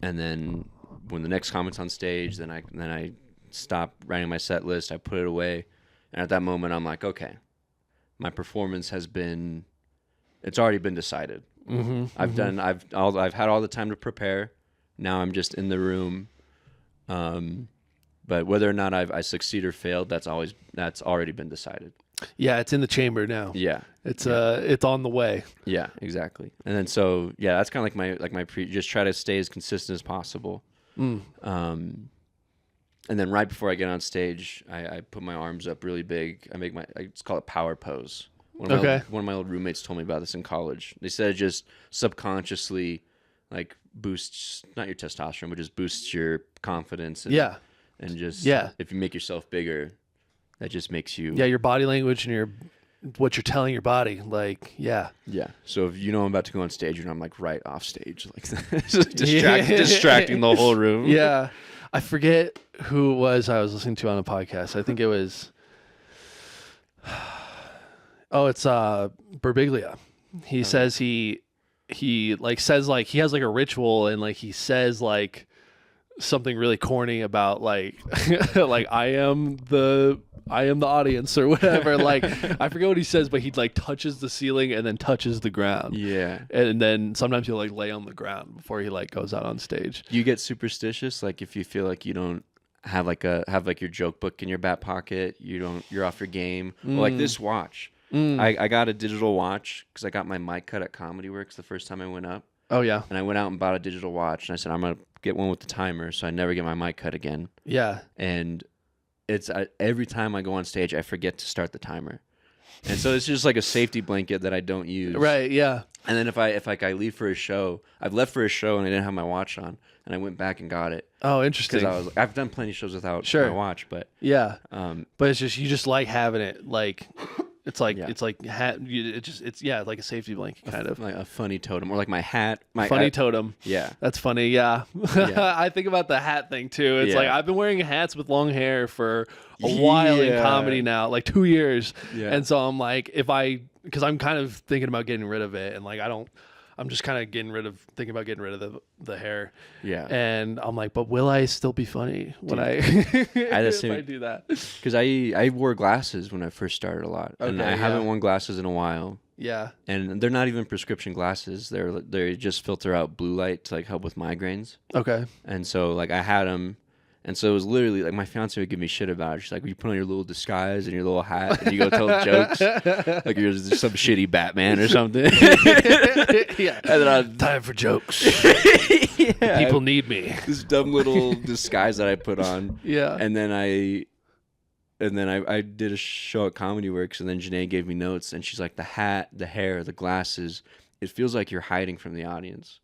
and then when the next comic's on stage, then I stop writing my set list, I put it away, and at that moment I'm like, okay, my performance it's already been decided. I've had all the time to prepare. Now I'm just in the room. But whether or not I succeed or failed, that's already been decided. Yeah, it's in the chamber now. Yeah, it's on the way. Yeah, exactly. And then that's kind of like my just try to stay as consistent as possible. And then right before I get on stage, I put my arms up really big. It's called a power pose. One of my old roommates told me about this in college. They said it just subconsciously boosts not your testosterone, but just boosts your confidence. And just if you make yourself bigger, that just makes you your body language and what you're telling your body, So if I'm about to go on stage and I'm right off stage, distracting the whole room. Yeah, I forget who it was I was listening to on a podcast. I think it was it's Birbiglia. He says he says he has a ritual, and he says something really corny about I am the audience or whatever. I forget what he says, but he touches the ceiling and then touches the ground. Yeah. And then sometimes he'll lay on the ground before he goes out on stage. Do you get superstitious if you feel you don't have your joke book in your back pocket, you're off your game? Or this watch. I got a digital watch because I got my mic cut at Comedy Works the first time I went up. Oh, yeah. And I went out and bought a digital watch, and I said, I'm going to get one with the timer so I never get my mic cut again. Yeah. And it's every time I go on stage, I forget to start the timer. And so it's just a safety blanket that I don't use. Right, yeah. And then if I leave for a show, I've left for a show and I didn't have my watch on, and I went back and got it. Oh, interesting. Because I've done plenty of shows without my watch, but yeah. But it's just you just having it it's like a safety blanket kind of like a funny totem, or my hat. Funny totem. Yeah, that's funny. Yeah, I think about the hat thing too. It's I've been wearing hats with long hair for a while in comedy now, 2 years. Yeah. And so I'm because I'm kind of thinking about getting rid of it, and I'm just kind of thinking about getting rid of the hair. Yeah. And I'm but will I still be funny when I if I do that? Because I wore glasses when I first started a lot. Okay, and I haven't worn glasses in a while. Yeah. And they're not even prescription glasses. They just filter out blue light to help with migraines. Okay. And so I had them. And so it was literally my fiance would give me shit about it. She's you put on your little disguise and your little hat and you go tell jokes you're some shitty Batman or something. Yeah. And then time for jokes. Yeah. People need me. This dumb little disguise that I put on. Yeah. And then I did a show at Comedy Works, and then Janae gave me notes, and she's the hat, the hair, the glasses, it feels like you're hiding from the audience.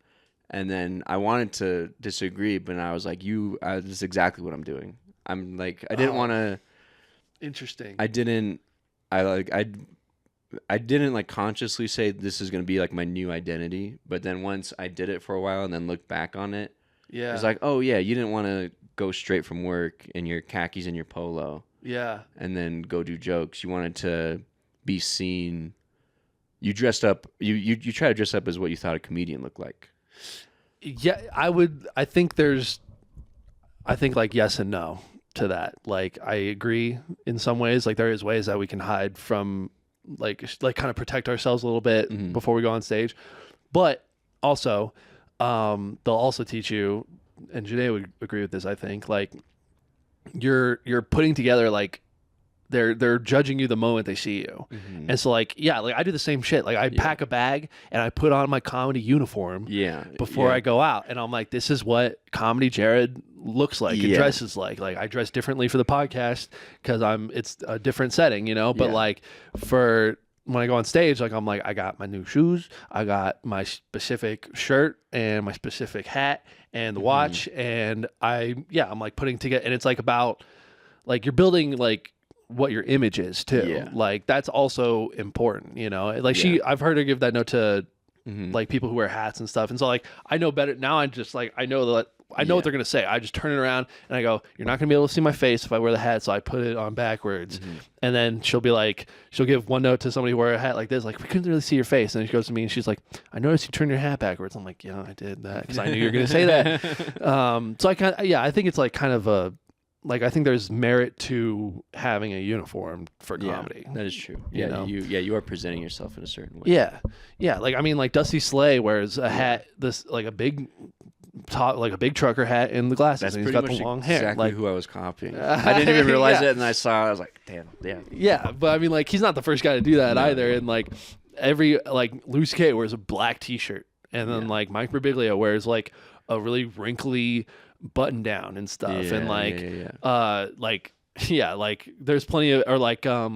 And then I wanted to disagree, but I was this is exactly what I'm doing. I'm I didn't want to. Interesting. I didn't consciously say this is going to be my new identity. But then once I did it for a while and then looked back on it, yeah, it's oh yeah, you didn't want to go straight from work in your khakis and your polo. Yeah. And then go do jokes. You wanted to be seen. You dressed up. You try to dress up as what you thought a comedian looked like. Yeah, I think yes and no to that. I agree in some ways. There is ways that we can hide from, kind of protect ourselves a little bit before we go on stage. But also, they'll also teach you, and Janae would agree with this, I think, you're putting together, they're judging you the moment they see you. And so I do the same shit. I pack a bag and I put on my comedy uniform before I go out, and I'm this is what comedy Jared looks like and dresses like. I dress differently for the podcast because it's a different setting, but for when I go on stage, I got my new shoes, I got my specific shirt and my specific hat and the watch, and I'm putting together, and it's about you're building what your image is too. That's also important, I've heard her give that note to like people who wear hats and stuff. And so like I know better now. I just like I know what they're gonna say. I just turn it around and I go, "You're not gonna be able to see my face if I wear the hat," so I put it on backwards. And then she'll give one note to somebody who wear a hat like this, like, "We couldn't really see your face." And then she goes to me and she's like, "I noticed you turned your hat backwards." I'm like, "Yeah, I did that because I knew you were gonna say that." So I think it's like kind of a like I think there's merit to having a uniform for comedy. That is true. Yeah, you are presenting yourself in a certain way. Yeah. Like I mean, like Dusty Slay wears a hat, this like a big top, like a big trucker hat and the glasses. That's and he's pretty got much the long hair. Exactly Like who I was copying. I didn't even realize it, and I saw it. I was like, damn, yeah. Yeah, but I mean, like he's not the first guy to do that either. And like every like Louis C.K. wears a black T-shirt, and then like Mike Birbiglia wears like a really wrinkly button down and stuff, and like there's plenty of or like a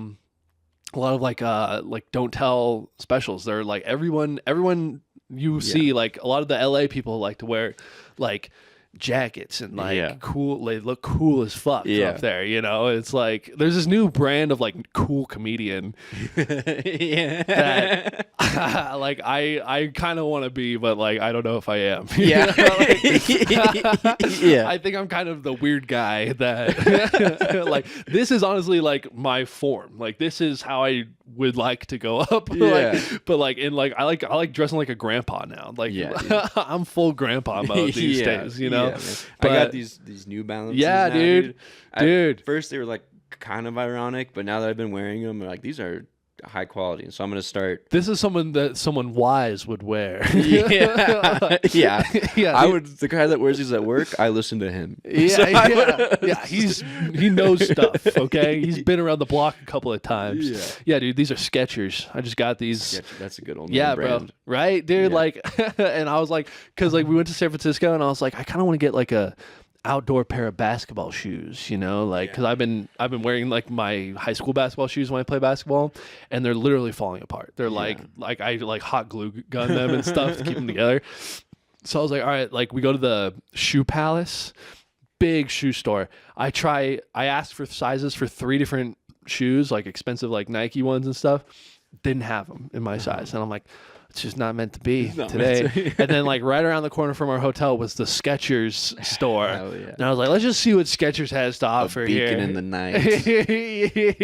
lot of like don't tell specials. They're like everyone you see like a lot of the LA people like to wear like jackets and like cool, they look cool as fuck up there, you know. It's like there's this new brand of like cool comedian that like I kind of want to be, but like I don't know if I am. I think I'm kind of the weird guy that like this is honestly like my form, like this is how I would like to go up. But like in like I like dressing like a grandpa now, like I'm full grandpa mode these days, you know. But I got these New Balances. Yeah, now, dude. At first they were like kind of ironic, but now that I've been wearing them, like these are high quality. So I'm gonna start. This is someone wise would wear. I would. The guy that wears these at work, I listen to him. He knows stuff. Okay, he's been around the block a couple of times. Yeah, dude. These are Skechers. I just got these. That's a good old brand. Bro. Right, dude. Like, and I was like, because like we went to San Francisco, and I was like, I kind of want to get like a outdoor pair of basketball shoes, you know, like because I've been wearing like my high school basketball shoes when I play basketball, and they're literally falling apart. They're like I like hot glue gun them and stuff to keep them together. So I was like, all right, like we go to the Shoe Palace, big shoe store. I asked for sizes for 3 different shoes, like expensive like Nike ones and stuff. Didn't have them in my size, and I'm like, it's just not meant to be today. And then like right around the corner from our hotel was the Skechers store. And I was like, let's just see what Skechers has to offer here. Beacon in the night.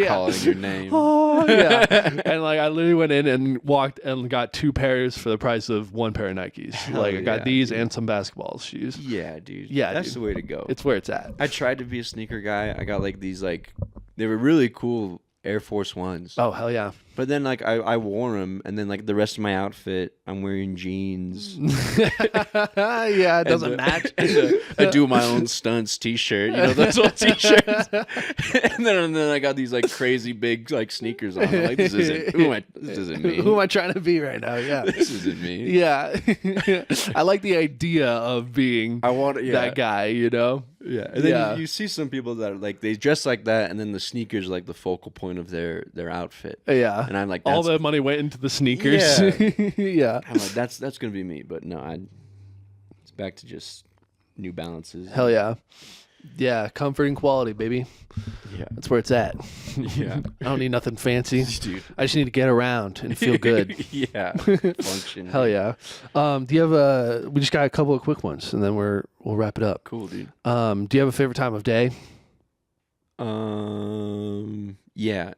Calling your name. Oh, yeah. And like I literally went in and walked and got 2 pairs for the price of 1 pair of Nikes. I got these and some basketball shoes. Yeah, dude. Yeah, that's the way to go. It's where it's at. I tried to be a sneaker guy. I got like these like they were really cool Air Force Ones. Oh, hell yeah. But then, like, I wore them, and then, like, the rest of my outfit, I'm wearing jeans. It doesn't match. I do my own stunts T-shirt. You know, those old T-shirts. and then I got these, like, crazy big, like, sneakers on. I'm like, this isn't me. Who am I trying to be right now? Yeah. This isn't me. Yeah. I like the idea of being that guy, you know? Yeah. And then you see some people that are, like, they dress like that, and then the sneakers are, like, the focal point of their outfit. Yeah. And I'm like, all the money went into the sneakers. Yeah. I'm like, that's gonna be me. But no, it's back to just New Balances. Hell yeah. Yeah, comfort and quality, baby. Yeah. That's where it's at. Yeah. I don't need nothing fancy. Dude. I just need to get around and feel good. Yeah. Function. Hell yeah. Do you have we just got a couple of quick ones and then we'll wrap it up. Cool, dude. Do you have a favorite time of day? Yeah,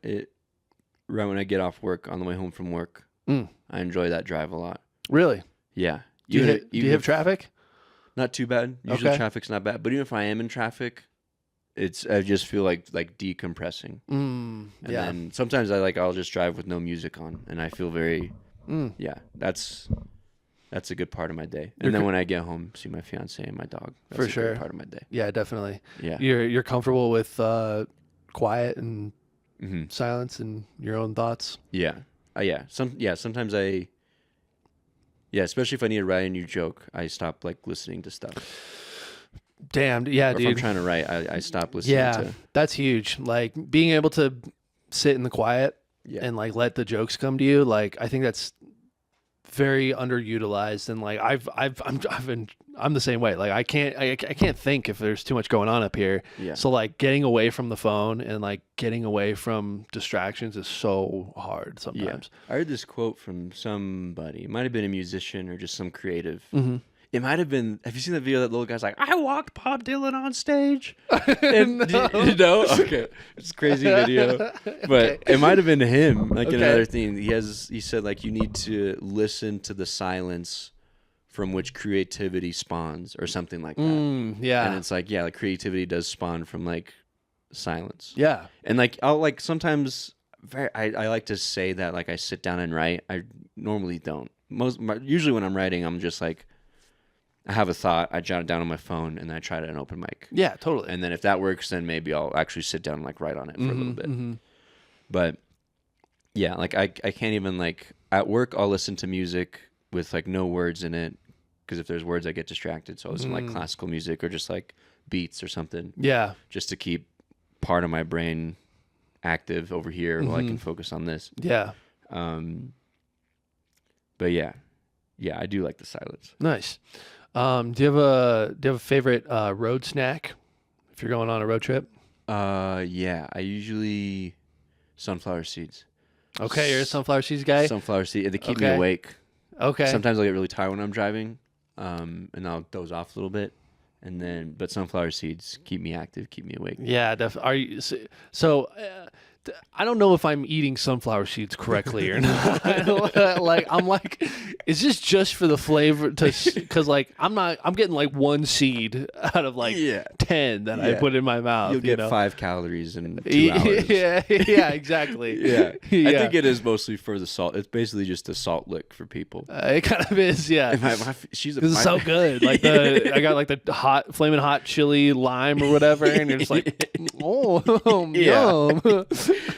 right when I get off work on the way home from work. I enjoy that drive a lot. Really? Yeah. Do you have traffic? Not too bad. Usually traffic's not bad. But even if I am in traffic, I just feel like decompressing. And then sometimes I'll just drive with no music on, and I feel very that's a good part of my day. And then when I get home, see my fiance and my dog. That's for sure. Good part of my day. Yeah, definitely. Yeah. You're comfortable with quiet and silence and your own thoughts. Yeah. Sometimes especially if I need to write a new joke, I stop like listening to stuff. Damn, yeah, dude. If I'm trying to write, I stop listening to. That's huge. Like being able to sit in the quiet and like let the jokes come to you. Like I think that's very underutilized, and like I'm the same way. Like I can't think if there's too much going on up here. Yeah. So like getting away from the phone and like getting away from distractions is so hard sometimes. I heard this quote from somebody. It might have been a musician or just some creative. Mm-hmm. It might have been. Have you seen that video that little guy's like, "I walked Bob Dylan on stage"? And, No. you know? Okay, it's a crazy video, but it might have been him. Like another thing, he said like you need to listen to the silence from which creativity spawns, or something like that. Yeah, and it's like like creativity does spawn from like silence. Yeah, and like I'll like sometimes I like to say that like I sit down and write. I normally don't. Usually when I'm writing, I'm just like. I have a thought, I jot it down on my phone, and then I try it at an open mic. Yeah, totally. And then if that works, then maybe I'll actually sit down and like write on it for a little bit. Mm-hmm. But yeah, like I can't even like at work I'll listen to music with like no words in it, because if there's words I get distracted. So I'll listen to like classical music or just like beats or something. Yeah. Just to keep part of my brain active over here while I can focus on this. Yeah. But yeah, I do like the silence. Nice. Do you have a favorite road snack if you're going on a road trip? Yeah, I usually sunflower seeds. Okay, you're a sunflower seeds guy. Sunflower seeds. They keep me awake. Okay. Sometimes I get really tired when I'm driving, and I'll doze off a little bit, but sunflower seeds keep me active, keep me awake. Yeah, definitely. Are you so? I don't know if I'm eating sunflower seeds correctly or not. Like I'm like, is this just for the flavor? Because like I'm getting like one seed out of like 10 that I put in my mouth. You'll get 5 calories in 2 hours. Yeah, exactly. I think it is mostly for the salt. It's basically just a salt lick for people. It kind of is, yeah. This is so good. Like I got like the hot, flaming hot chili lime or whatever, and you're just like, yum.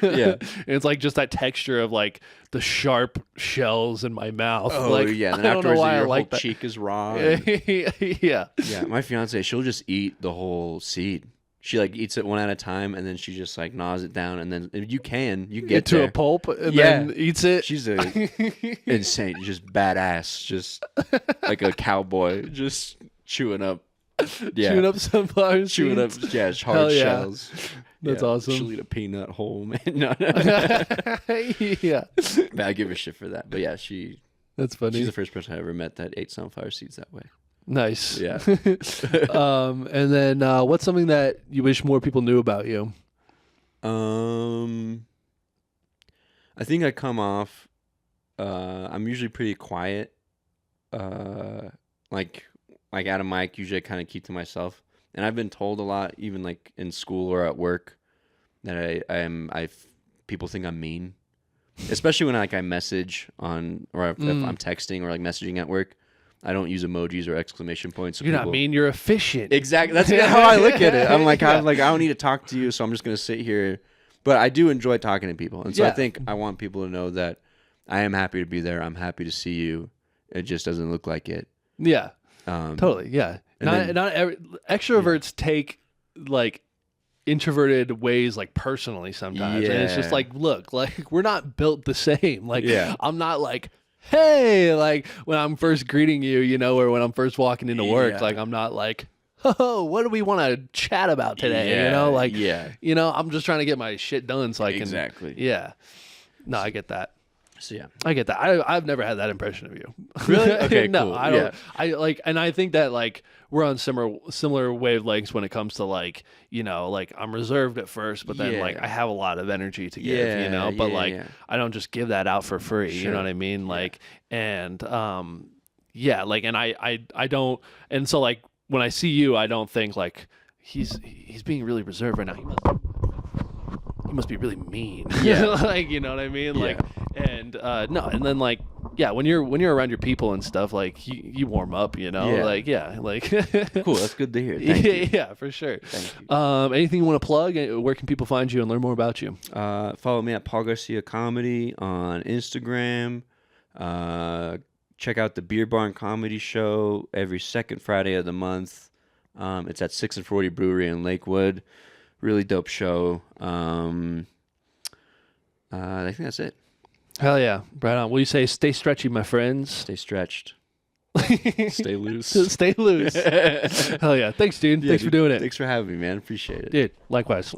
Yeah, and it's like just that texture of like the sharp shells in my mouth. Oh like, yeah, and then I don't know afterwards why your I like whole that. cheek is raw. Yeah. My fiance, she'll just eat the whole seed. She like eats it one at a time, and then she just like gnaws it down, and then you get to there. a pulp and then eats it. She's insane, just badass, just like a cowboy, just chewing up sunflower seeds. Chewing up, hard shells. That's awesome. She'll eat a peanut whole, man. Yeah. But I give a shit for that. But yeah, that's funny. She's the first person I ever met that ate sunflower seeds that way. Nice. Yeah. And then what's something that you wish more people knew about you? I think I come off. I'm usually pretty quiet. Like at a mic, usually I kind of keep to myself. And I've been told a lot, even like in school or at work, that people think I'm mean, especially when I message on, or if I'm texting or like messaging at work. I don't use emojis or exclamation points. So you're not mean. You're efficient. Exactly. That's how I look at it. I'm like, I don't need to talk to you, so I'm just gonna sit here. But I do enjoy talking to people, and so I think I want people to know that I am happy to be there. I'm happy to see you. It just doesn't look like it. Yeah. Totally. Yeah. Extroverts take like introverted ways like personally sometimes, and it's just like, look, like we're not built the same. Like I'm not like, hey, like when I'm first greeting you, or when I'm first walking into work, like I'm not like, oh, what do we want to chat about today? I'm just trying to get my shit done so I can. Exactly. Yeah. No, I get that. So yeah, I get that. I've never had that impression of you. Really? Okay, no, cool. I don't. I like, and I think that like we're on similar wavelengths when it comes to like like I'm reserved at first, but then like I have a lot of energy to give, but I don't just give that out for free. Sure. You know what I mean? Like, and like, and I don't, and so like when I see you, I don't think like he's being really reserved right now. He must be really mean. Yeah. Like, you know what I mean? Like, and no, and then like, when you're around your people and stuff, like you warm up, like, like cool. That's good to hear. Thank you. Yeah, for sure. Thank you. Anything you want to plug? Where can people find you and learn more about you? Follow me at Paul Garcia Comedy on Instagram. Check out the Beer Barn Comedy Show every second Friday of the month. It's at 6 and 40 Brewery in Lakewood. Really dope show. I think that's it. Hell yeah. Right on. Will you say stay stretchy, my friends? Stay stretched. Stay loose. Stay loose. Hell yeah. Thanks, dude. Yeah, Thanks for doing it. Thanks for having me, man. Appreciate it. Dude, likewise.